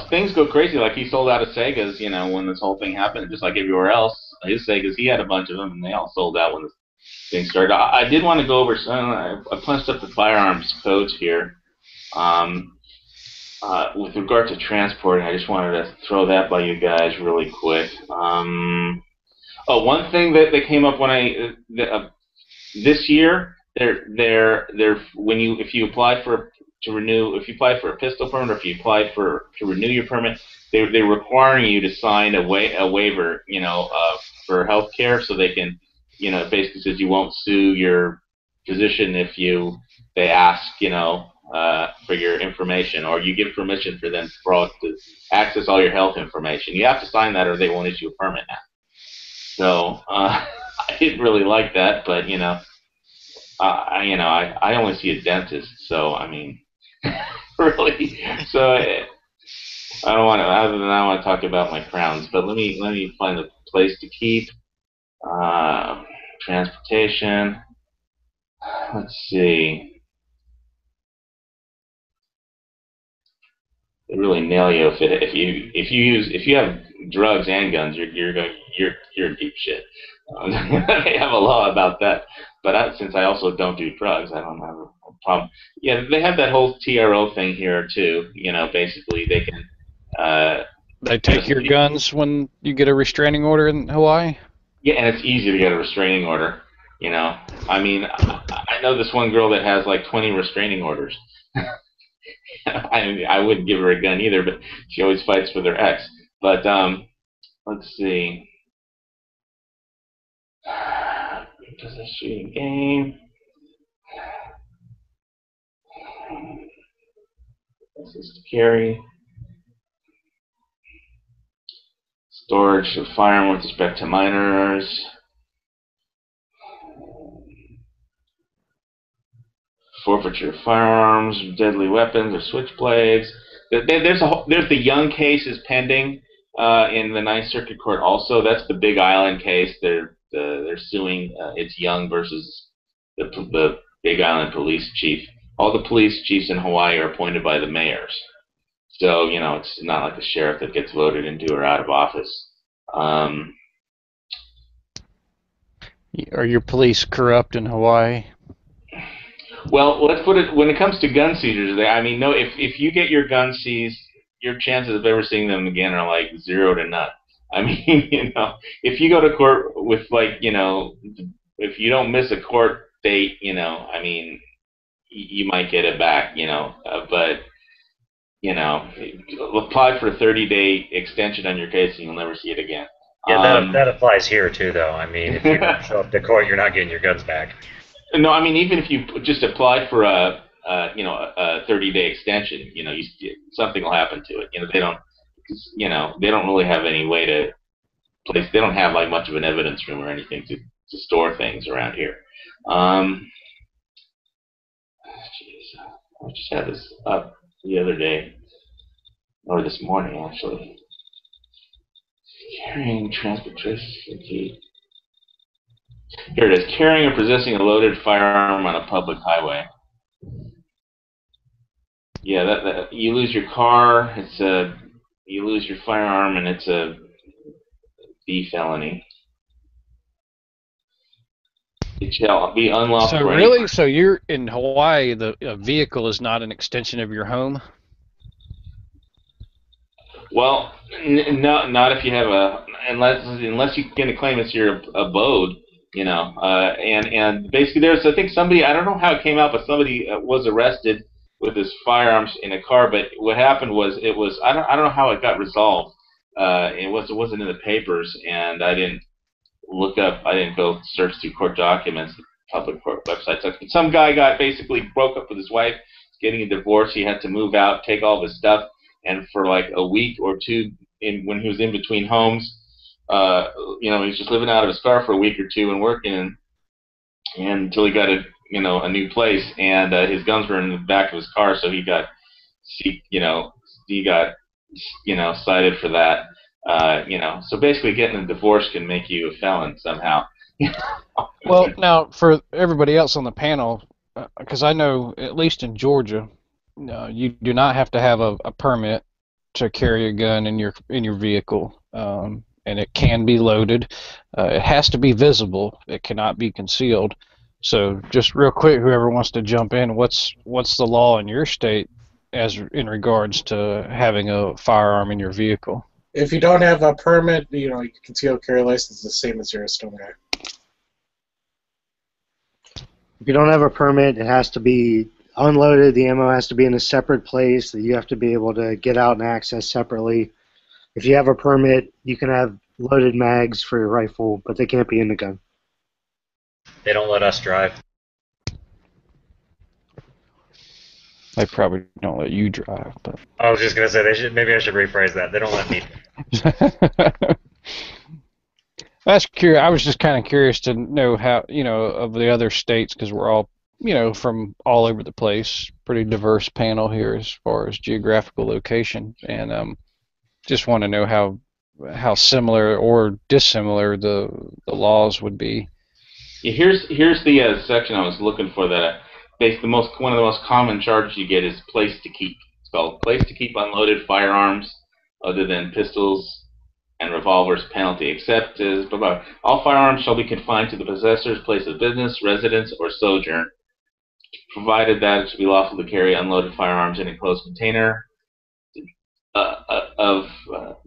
things go crazy. Like he sold out of Segas, when this whole thing happened, just like everywhere else. His Segas, he had a bunch of them, and they all sold out when this thing started. I did want to go over. I punched up the firearms codes here. With regard to transporting, I just wanted to throw that by you guys really quick. One thing that came up when this year, if you apply for a pistol permit or if you apply to renew your permit, they're requiring you to sign a waiver, for health care, so they can, it basically says you won't sue your physician if they ask, for your information, or you give permission for them to access all your health information. You have to sign that or they won't issue a permit now. So I didn't really like that, but I only see a dentist, so I mean, really. So I don't want to. Other than that, I want to talk about my crowns. But let me find a place to keep. Transportation. Let's see. They really nail you if you have drugs and guns, you're in deep shit. They have a law about that, but since I also don't do drugs, I don't have a problem. Yeah, they have that whole TRO thing here too. Basically they can. They take your guns when you get a restraining order in Hawaii? Yeah, and it's easy to get a restraining order. I mean, I know this one girl that has like 20 restraining orders. I wouldn't give her a gun either, but she always fights for their ex. But let's see. Does this shooting game? This is to carry. Storage of firearm with respect to minors. Forfeiture of firearms, deadly weapons, or switchblades. There's the Young case is pending in the Ninth Circuit Court. Also, that's the Big Island case. They're suing. It's Young versus the Big Island police chief. All the police chiefs in Hawaii are appointed by the mayors. So it's not like the sheriff that gets voted into or out of office. Are your police corrupt in Hawaii? Well, let's put it, when it comes to gun seizures, if you get your gun seized, your chances of ever seeing them again are like 0 to none. I mean, if you go to court with if you don't miss a court date, you might get it back, but apply for a 30-day extension on your case and you'll never see it again. Yeah, that applies here too, though. I mean, if you don't show up to court, you're not getting your guns back. No, I mean, even if you just apply for a a 30-day extension. Something will happen to it. They don't really have any way to place. They don't have like much of an evidence room or anything to store things around here. I just had this up the other day, or this morning actually. Carrying transportation key. Here it is. Carrying or possessing a loaded firearm on a public highway. Yeah, that you lose your car. You lose your firearm, and it's a B felony. It shall be unlawful. So really, so you're in Hawaii. The vehicle is not an extension of your home. Well, no, not if you have unless you can claim it's your abode, and basically there's, I think I don't know how it came out, but somebody was arrested with his firearms in a car. But what happened was I don't know how it got resolved. It wasn't in the papers, and I didn't go search through court documents, public court websites. Some guy basically broke up with his wife, getting a divorce. He had to move out, take all of his stuff. And for like a week or two, when he was in between homes, he was just living out of his car for a week or two and working, and until he got a new place, and his guns were in the back of his car, so he got cited for that. So basically, getting a divorce can make you a felon somehow. Well, now for everybody else on the panel, because I know at least in Georgia. No, you do not have to have a permit to carry a gun in your vehicle, and it can be loaded. It has to be visible. It cannot be concealed. So, just real quick, whoever wants to jump in, what's the law in your state as in regards to having a firearm in your vehicle? If you don't have a permit, your concealed carry license is the same as your stone guy. If you don't have a permit, it has to be unloaded. The ammo has to be in a separate place that you have to be able to get out and access separately. If you have a permit, you can have loaded mags for your rifle, but they can't be in the gun. They don't let us drive. They probably don't let you drive, but I was just gonna say maybe I should rephrase that. They don't let me. That's curious. I was just kind of curious to know how of the other states, because we're all from all over the place. Pretty diverse panel here as far as geographical location, and just want to know how similar or dissimilar the laws would be. Yeah, here's the section I was looking for. That one of the most common charges you get is place to keep. It's called place to keep unloaded firearms other than pistols and revolvers penalty, except as all firearms shall be confined to the possessor's place of business, residence, or sojourn, provided that it should be lawful to carry unloaded firearms in a closed container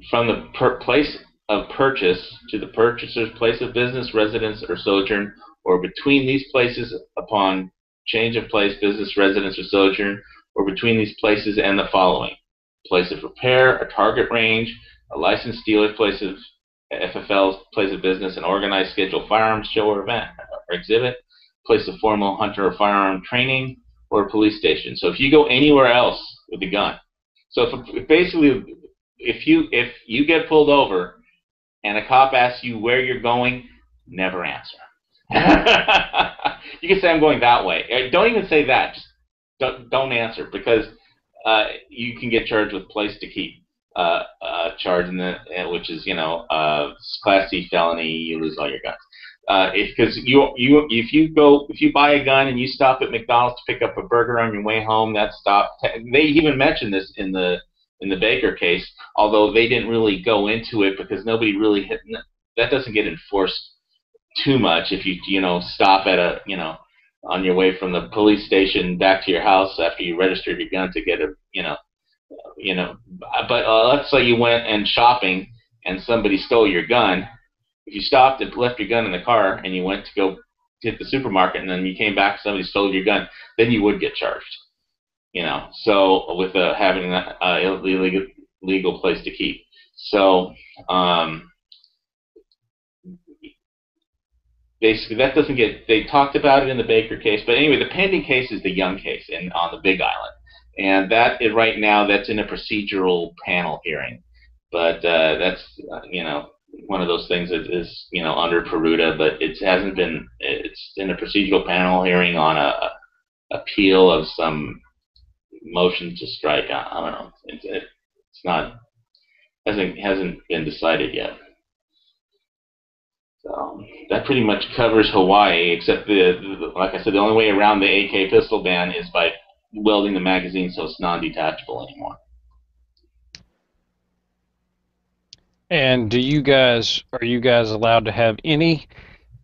from the place of purchase to the purchaser's place of business, residence, or sojourn, or between these places upon change of place, business, residence, or sojourn, or between these places and the following: place of repair, a target range, a licensed dealer's place of FFL's place of business, an organized scheduled firearms show or event or exhibit, place of formal hunter or firearm training, or a police station. So if you go anywhere else with a gun, so if you get pulled over and a cop asks you where you're going, never answer. You can say I'm going that way. Don't even say that. Just don't answer, because you can get charged with place to keep charge, which is Class C felony. You lose all your guns. Because if you buy a gun and you stop at McDonald's to pick up a burger on your way home, that's stopped. They even mentioned this in the Baker case, although they didn't really go into it because nobody really that doesn't get enforced too much. If you stop at on your way from the police station back to your house after you registered your gun to get but let's say you went and shopping and somebody stole your gun. If you stopped and left your gun in the car and you went to go hit the supermarket and then you came back, somebody stole your gun, then you would get charged. So with having an illegal place to keep. So basically that doesn't get. They talked about it in the Baker case, but anyway, the pending case is the Young case on the Big Island, and that is right now that's in a procedural panel hearing, but that's one of those things that is under Peruta, but it hasn't been. It's in a procedural panel hearing on a appeal of some motion to strike. I don't know. It's not hasn't been decided yet. So that pretty much covers Hawaii, except like I said, the only way around the AK pistol ban is by welding the magazine so it's non-detachable anymore. And are you guys allowed to have any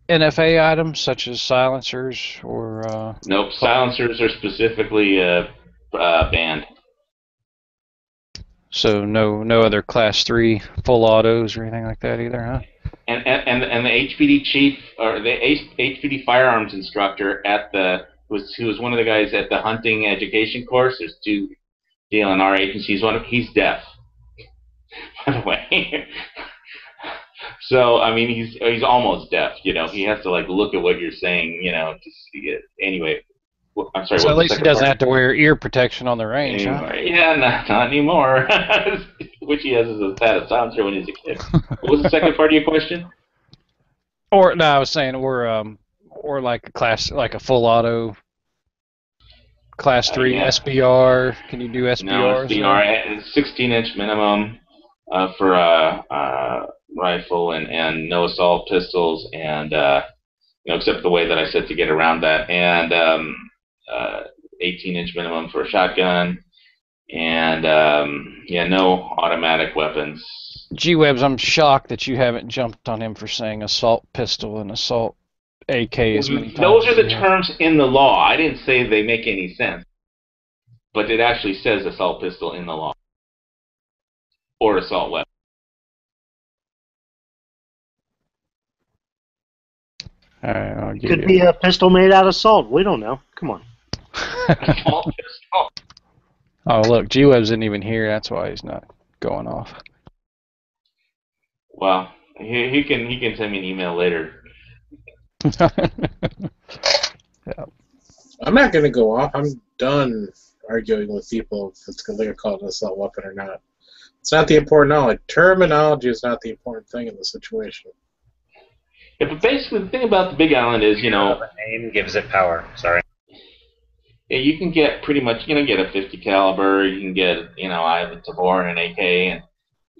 NFA items such as silencers or? Nope, silencers are specifically banned. So no other Class 3 full autos or anything like that either, huh? And the HPD chief or the HPD firearms instructor who was one of the guys at the hunting education course. There's two DLNR agencies. He's deaf, by the way. So I mean, he's almost deaf. He has to look at what you're saying. To see it. Anyway, I'm sorry. So at least he doesn't have to wear ear protection on the range, anymore. huh? Yeah, not anymore. Which he has had a silencer when he was a kid. What was the second part of your question? Or no, I was saying, or like a full auto Class 3 SBR. Can you do SBRs? No, SBR is 16-inch minimum for a rifle and no assault pistols, and except the way that I said to get around that, and 18-inch minimum for a shotgun, and no automatic weapons. G-Webs, I'm shocked that you haven't jumped on him for saying assault pistol and assault AK as many times. Those are the terms in the law. I didn't say they make any sense, but it actually says assault pistol in the law or assault weapon. All right, I'll give Could be a pistol made out of salt. We don't know. Come on. Assault pistol. Oh, look, G-Webs didn't even hear. That's why he's not going off. Well, he can send me an email later. Yeah. I'm not going to go off. I'm done arguing with people if it's going to call it an assault weapon or not. It's not the important knowledge. Terminology is not the important thing in the situation. Yeah, but basically the thing about the Big Island is, the name gives it power. Sorry. Yeah, you can get pretty much, get a 50 caliber. You can get, I have a Tavor and an AK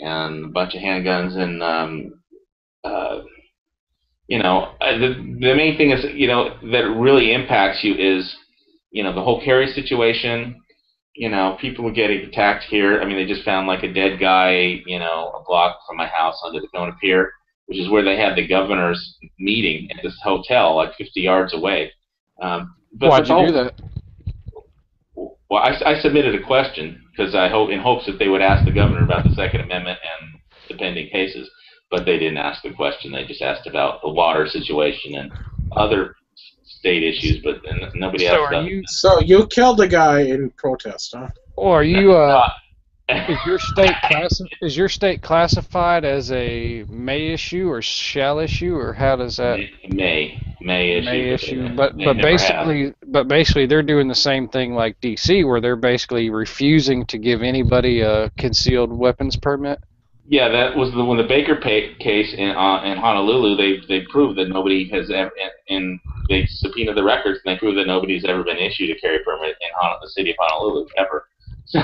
and a bunch of handguns, and the main thing is, that really impacts you is, the whole carry situation. People were getting attacked here. I mean, they just found a dead guy, a block from my house under the Kona Pier, which is where they had the governor's meeting at this hotel, 50 yards away. Why'd you do that? Well, I submitted a question because in hopes that they would ask the governor about the Second Amendment and the pending cases, but they didn't ask the question. They just asked about the water situation and other state issues, but nobody asked about. So you killed a guy in protest, huh? Or are you? Is your state classified as a may issue or shall issue, or how does that? May issue. But basically they're doing the same thing like DC, where they're basically refusing to give anybody a concealed weapons permit. Yeah, that was when the Baker case in Honolulu. They proved that nobody has ever, and they subpoenaed the records, and they proved that nobody's ever been issued a carry permit in the city of Honolulu ever. So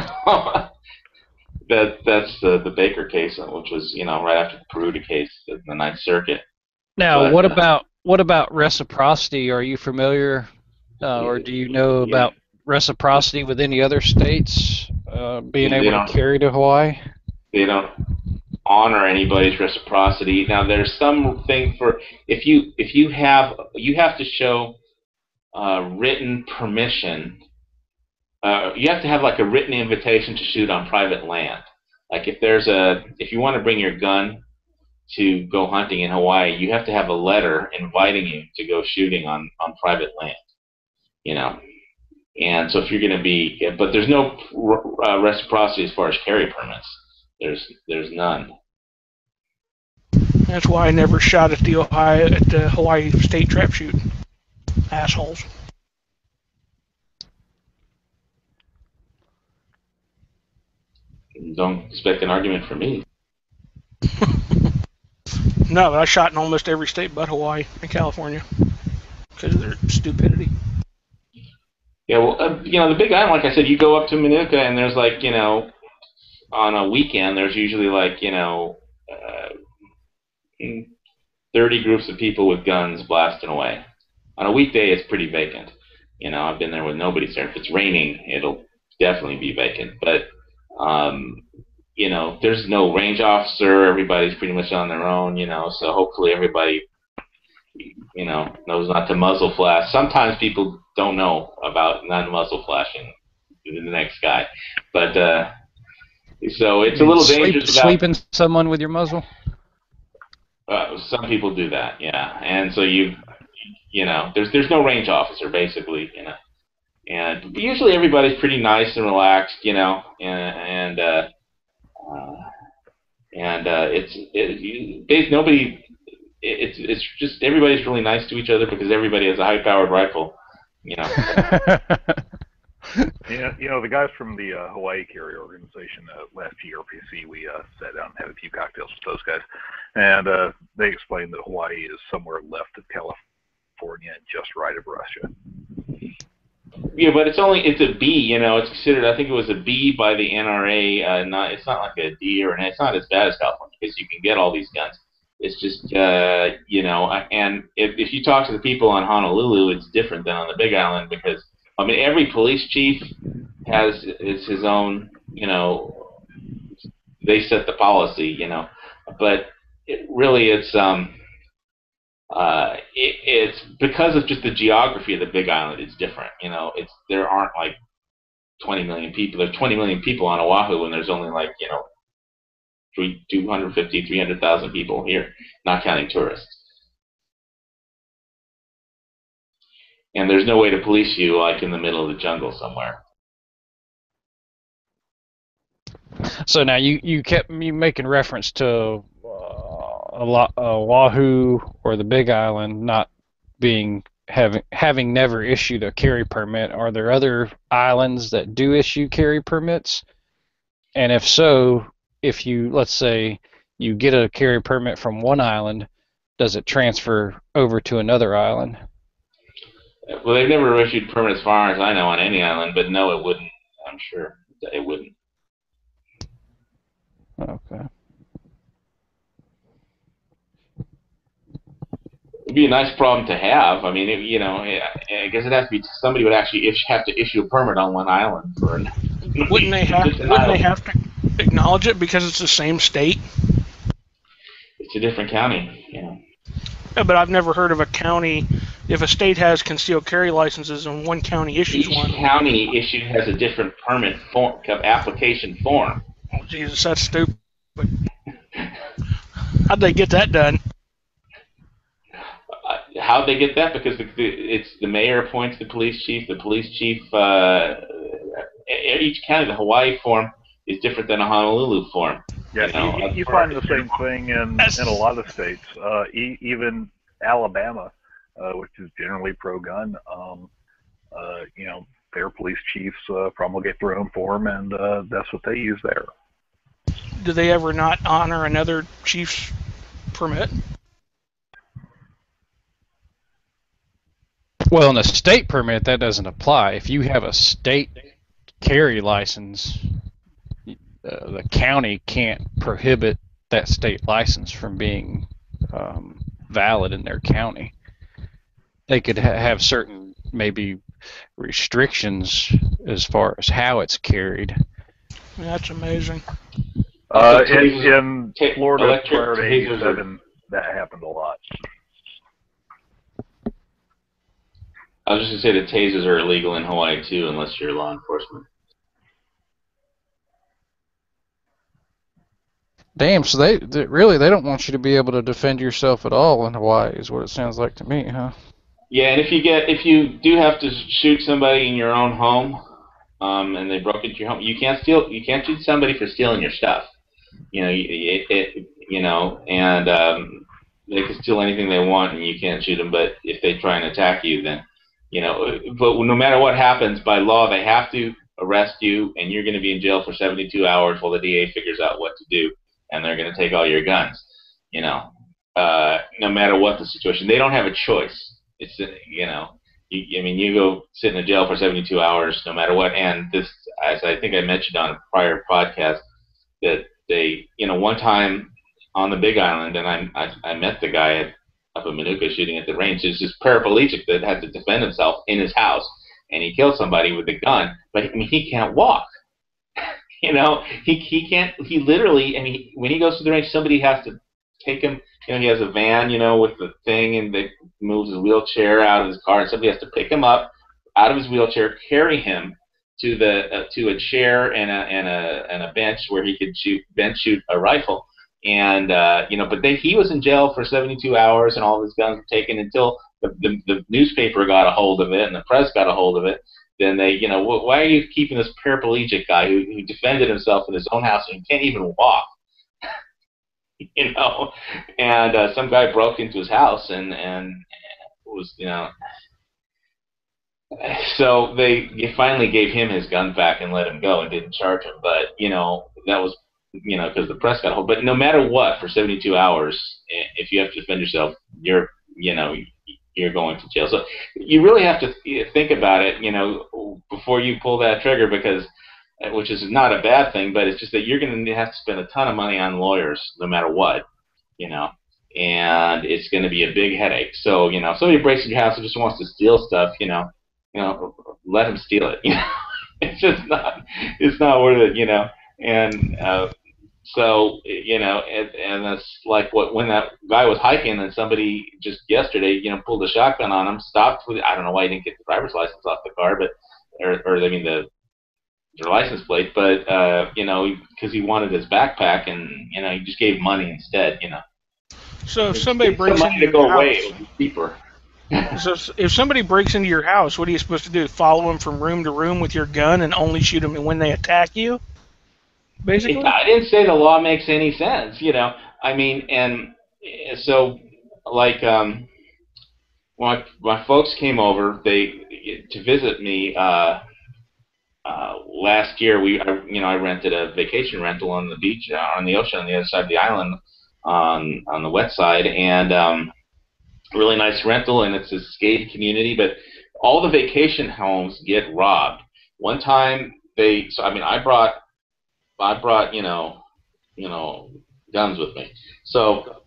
that's the Baker case, which was right after the Peruta case in the Ninth Circuit. Now, what about reciprocity? Are you familiar, or do you know about reciprocity with any other states being able to carry to Hawaii? They don't honor anybody's reciprocity. Now, there's something for you have to show written permission. You have to have a written invitation to shoot on private land. If you want to bring your gun to go hunting in Hawaii, you have to have a letter inviting you to go shooting on private land. And so if you're going to be, but there's no reciprocity as far as carry permits. There's none. That's why I never shot at the Hawaii State trap shoot. Assholes. Don't expect an argument from me. No, I shot in almost every state but Hawaii and California because of their stupidity. Yeah, well, the Big Island, like I said, you go up to Manuka and there's like, on a weekend, there's usually like, 30 groups of people with guns blasting away. On a weekday, it's pretty vacant. I've been there with nobody there. If it's raining, it'll definitely be vacant. But, there's no range officer. Everybody's pretty much on their own, so hopefully everybody, knows not to muzzle flash. Sometimes people don't know about non-muzzle flashing the next guy. But, so it's a little dangerous. Sweeping someone with your muzzle? Some people do that, yeah. And so there's no range officer basically, and usually everybody's pretty nice and relaxed, it's just everybody's really nice to each other because everybody has a high-powered rifle, Yeah, the guys from the Hawaii Carrier Organization last GRPC, we sat down and had a few cocktails with those guys, and they explained that Hawaii is somewhere left of California and just right of Russia. Yeah, but it's a B. It's considered. I think it was a B by the NRA. It's not like a D or an. It's not as bad as California because you can get all these guns. It's just and if you talk to the people on Honolulu, it's different than on the Big Island because every police chief has his own. They set the policy. But it's because of just the geography of the Big Island. It's different. There aren't like 20 million people. There's 20 million people on Oahu, and there's only like 250, 300,000 people here, not counting tourists. And there's no way to police you like in the middle of the jungle somewhere. So now you kept me making reference to Oahu or the Big Island not having never issued a carry permit. Are there other islands that do issue carry permits? And if so, if let's say you get a carry permit from one island, does it transfer over to another island? Well, they've never issued a permit as far as I know on any island, but no, it wouldn't. I'm sure it wouldn't. Okay. It'd be a nice problem to have. I guess it has to be somebody would actually have to issue a permit on one island for. Wouldn't they have to acknowledge it because it's the same state? It's a different county, Yeah, but I've never heard of a county. If a state has concealed carry licenses and one county issues one. Each county has a different permit application form. Oh, Jesus, that's stupid. How'd they get that done? How'd they get that? Because it's the mayor appoints the police chief. The police chief, each county, the Hawaii form is different than a Honolulu form. Yeah, you find the same thing in a lot of states. Even Alabama, which is generally pro-gun, their police chiefs promulgate their own form, and that's what they use there. Do they ever not honor another chief's permit? Well, in a state permit, that doesn't apply. If you have a state carry license, the county can't prohibit that state license from being valid in their county. They could have certain maybe restrictions as far as how it's carried. That's amazing. In Florida prior to 87, that happened a lot. I was just going to say the tasers are illegal in Hawaii too, unless you're law enforcement. Damn, so they don't want you to be able to defend yourself at all in Hawaii, is what it sounds like to me, huh? Yeah, and if you do have to shoot somebody in your own home, and they broke into your home, you can't shoot somebody for stealing your stuff. they can steal anything they want and you can't shoot them. But if they try and attack you, then but no matter what happens, by law they have to arrest you, and you're going to be in jail for 72 hours while the DA figures out what to do, and they're going to take all your guns. No matter what the situation, they don't have a choice. It's you go sit in a jail for 72 hours no matter what. And this, as I think I mentioned on a prior podcast, that they, one time on the Big Island, and I met the guy up in Manuka shooting at the range. There's this paraplegic that had to defend himself in his house, and he killed somebody with a gun, but he can't walk. He can't. He literally, when he goes to the range, somebody has to take him. He has a van, with the thing, and they moves his wheelchair out of his car, and somebody has to pick him up out of his wheelchair, carry him to a chair and a bench where he could shoot a rifle. And but he was in jail for 72 hours, and all of his guns were taken until the newspaper got a hold of it and the press got a hold of it. Then they, why are you keeping this paraplegic guy who defended himself in his own house and can't even walk? And some guy broke into his house and was, so they finally gave him his gun back and let him go and didn't charge him. But that was, because the press got a hold. But no matter what, for 72 hours, if you have to defend yourself, you're going to jail. So you really have to think about it, before you pull that trigger, because, which is not a bad thing, but it's just that you're going to have to spend a ton of money on lawyers no matter what, and it's going to be a big headache. So, if somebody breaks into your house and just wants to steal stuff, let him steal it. It's just it's not worth it, and so, and that's like when that guy was hiking and somebody just yesterday, pulled a shotgun on him, stopped with, I don't know why he didn't get the driver's license off the car, but, their license plate, but, because he wanted his backpack, and, he just gave money instead, So if somebody breaks into your house, it would be cheaper. So if somebody breaks into your house, what are you supposed to do? Follow them from room to room with your gun and only shoot them when they attack you? Basically? I didn't say the law makes any sense, and so, like, when my folks came over, to visit me, last year, I rented a vacation rental on the beach, on the ocean, on the other side of the island, on the wet side, and really nice rental, and it's a gated community, but all the vacation homes get robbed. One time I brought guns with me. So,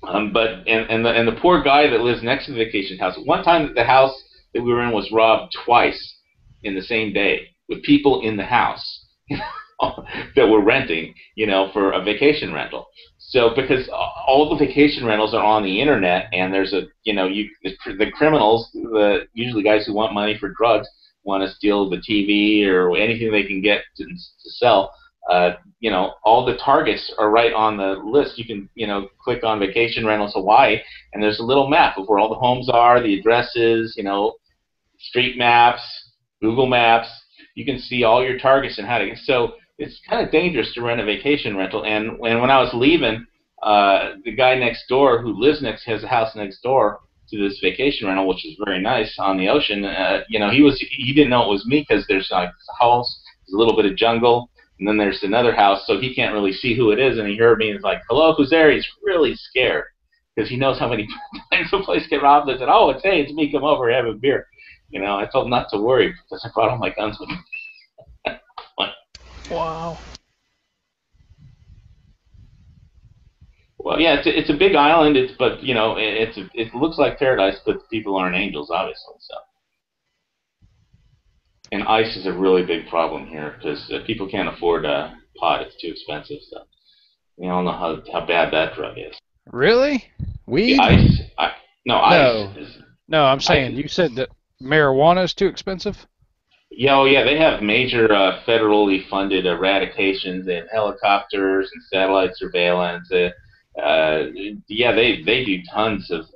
but the poor guy that lives next to the vacation house. One time the house that we were in was robbed twice in the same day with people in the house that were renting, for a vacation rental. So because all the vacation rentals are on the internet, and there's the criminals, usually guys who want money for drugs, want to steal the TV or anything they can get to sell. All the targets are right on the list. You can, click on Vacation Rentals Hawaii, and there's a little map of where all the homes are, the addresses, street maps, Google Maps. You can see all your targets and how to. So it's kind of dangerous to rent a vacation rental. And when I was leaving, the guy next door who has a house next door to this vacation rental, which is very nice on the ocean. He didn't know it was me because there's like a house, there's a little bit of jungle, and then there's another house, so he can't really see who it is. And he heard me and he's like, "Hello, who's there?" He's really scared because he knows how many times the place get robbed. I said, "Oh, it's me. Come over, have a beer." I told him not to worry because I brought all my guns with me. Wow. Well, yeah, it's a big island. It looks like paradise, but people aren't angels, obviously. So, and ice is a really big problem here because people can't afford pot; it's too expensive. So, we all know how bad that drug is. Really? Weed? Ice? No. No, I'm saying you said that marijuana is too expensive. Yeah, they have major federally funded eradications. They have helicopters and satellite surveillance. They do tons of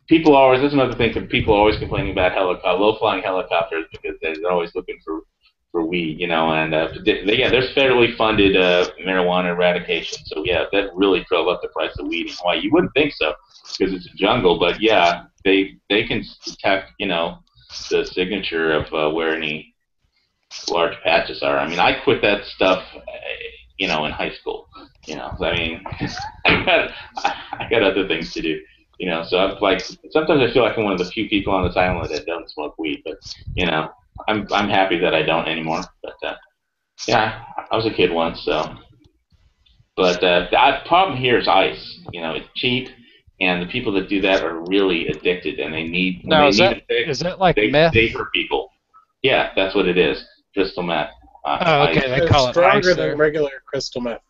people always. That's another thing. People are always complaining about low-flying helicopters because they're always looking for weed, you know, and there's federally funded marijuana eradication. So yeah, that really drove up the price of weed in Hawaii. You wouldn't think so because it's a jungle, but yeah, they can detect, you know, the signature of where any large patches are. I mean, I quit that stuff, you know, in high school. You know, I mean, I got other things to do. You know, so I'm like, sometimes I feel like I'm one of the few people on this island that don't smoke weed, but you know, I'm happy that I don't anymore. But yeah, I was a kid once, so. But the problem here is ice. You know, it's cheap, and the people that do that are really addicted, and they need. Now, is that like meth? They hurt people. Yeah, that's what it is. Crystal meth. Oh, okay. They call it stronger ice than there. regular crystal meth.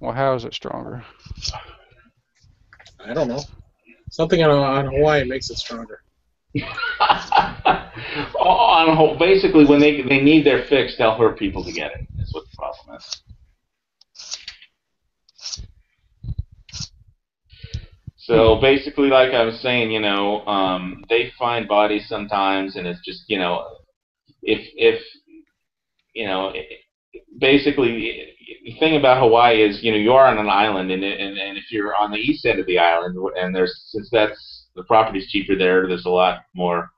Well, how is it stronger? I don't know. Something on Hawaii makes it stronger. Basically, when they need their fix, they'll hurt people to get it. That's what the problem is. So basically, like I was saying, you know, they find bodies sometimes, and it's just, you know, if you know, basically, the thing about Hawaii is, you know, you are on an island, and if you're on the east end of the island, and since the property's cheaper there, there's a lot more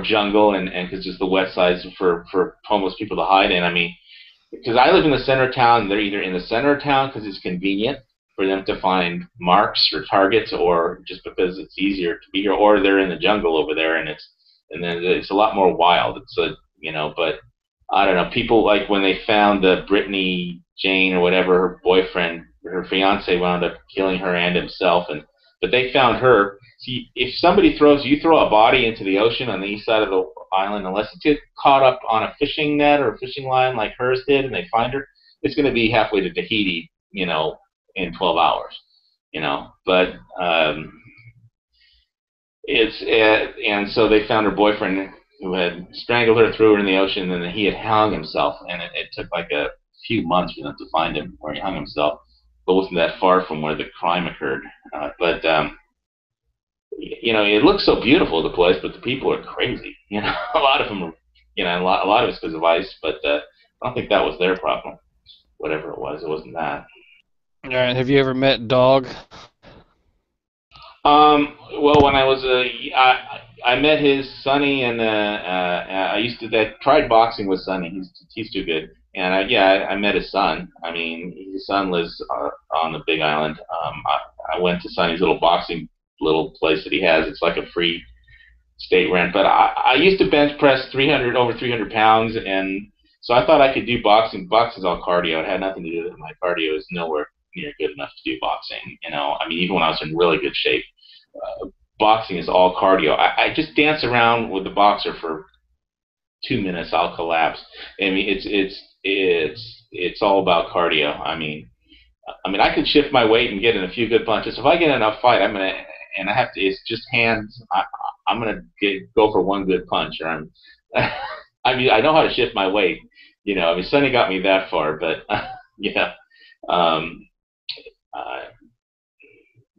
jungle, and because it's the west sides for homeless people to hide in. I mean, because I live in the center of town, they're either in the center of town because it's convenient for them to find marks or targets, or just because it's easier to be here, or they're in the jungle over there, and then it's a lot more wild. It's a, you know, but I don't know. People, like when they found the Brittany Jane or whatever, her boyfriend, her fiance wound up killing her and himself, but they found her. See, if somebody you throw a body into the ocean on the east side of the island, unless it gets caught up on a fishing net or a fishing line like hers did, and they find her, it's going to be halfway to Tahiti, you know, in 12 hours, you know. But and so they found her boyfriend, who had strangled her, threw her in the ocean, and then he had hung himself. And it took like a few months for them to find him where he hung himself, but wasn't that far from where the crime occurred. But you know, it looks so beautiful, the place, but the people are crazy. You know, a lot of them are, you know, a lot of it's because of ice, but I don't think that was their problem. Whatever it wasn't that. All right. Have you ever met Dog? Well, when I was I met his Sonny, and I tried boxing with Sonny. He's too good, and I met his son. I mean, his son lives on the Big Island. I went to Sonny's little place that he has. It's like a free state rent. But I used to bench press over 300 pounds, and so I thought I could do boxing. Boxing's all cardio. It had nothing to do with it. My cardio is nowhere near good enough to do boxing. You know, I mean, even when I was in really good shape, boxing is all cardio. I just dance around with the boxer for 2 minutes, I'll collapse. I mean, it's all about cardio. I mean, I can shift my weight and get in a few good punches. If I get in enough fight, it's just hands. I'm gonna go for one good punch, or I mean, I know how to shift my weight. You know, I mean, Sonny got me that far, but yeah.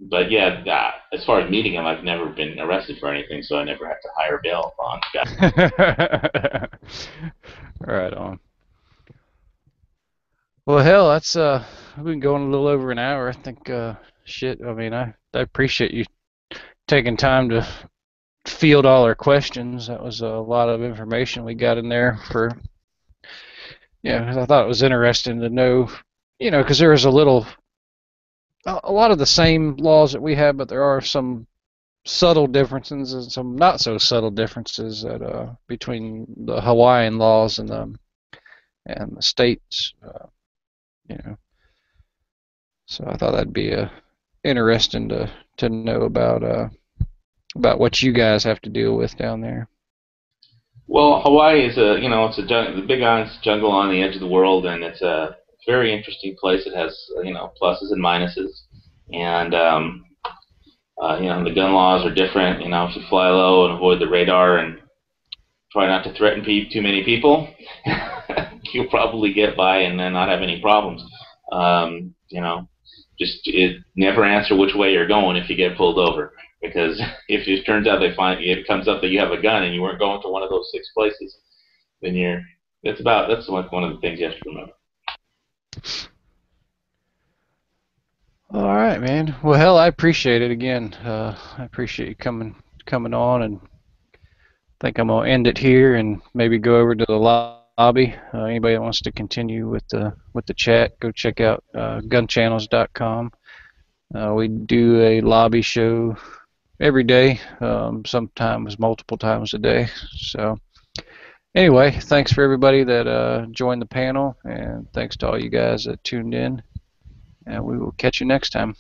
But yeah, as far as meeting him, I've never been arrested for anything, so I never have to hire bail bond. Right on. Well, hell, that's we've been going a little over an hour. I think shit. I mean, I appreciate you taking time to field all our questions. That was a lot of information we got in there for. Yeah, 'cause I thought it was interesting to know, you know, because there was a lot of the same laws that we have, but there are some subtle differences and some not so subtle differences that, between the Hawaiian laws and the states, you know. So I thought that'd be interesting to know about what you guys have to deal with down there. Well, Hawaii is the Big Island's jungle on the edge of the world, and it's a very interesting place. It has, you know, pluses and minuses, and you know, the gun laws are different. You know, if you fly low and avoid the radar and try not to threaten too many people, you'll probably get by and then not have any problems. You know, just never answer which way you're going if you get pulled over, because if it turns out it comes up that you have a gun and you weren't going to one of those 6 places, then that's like one of the things you have to remember. All right, man. Well, hell, I appreciate it again. I appreciate you coming on, and I think I'm gonna end it here and maybe go over to the lobby. Anybody that wants to continue with the chat, go check out gunchannels.com. We do a lobby show every day, sometimes multiple times a day. So anyway, thanks for everybody that joined the panel, and thanks to all you guys that tuned in. And we will catch you next time.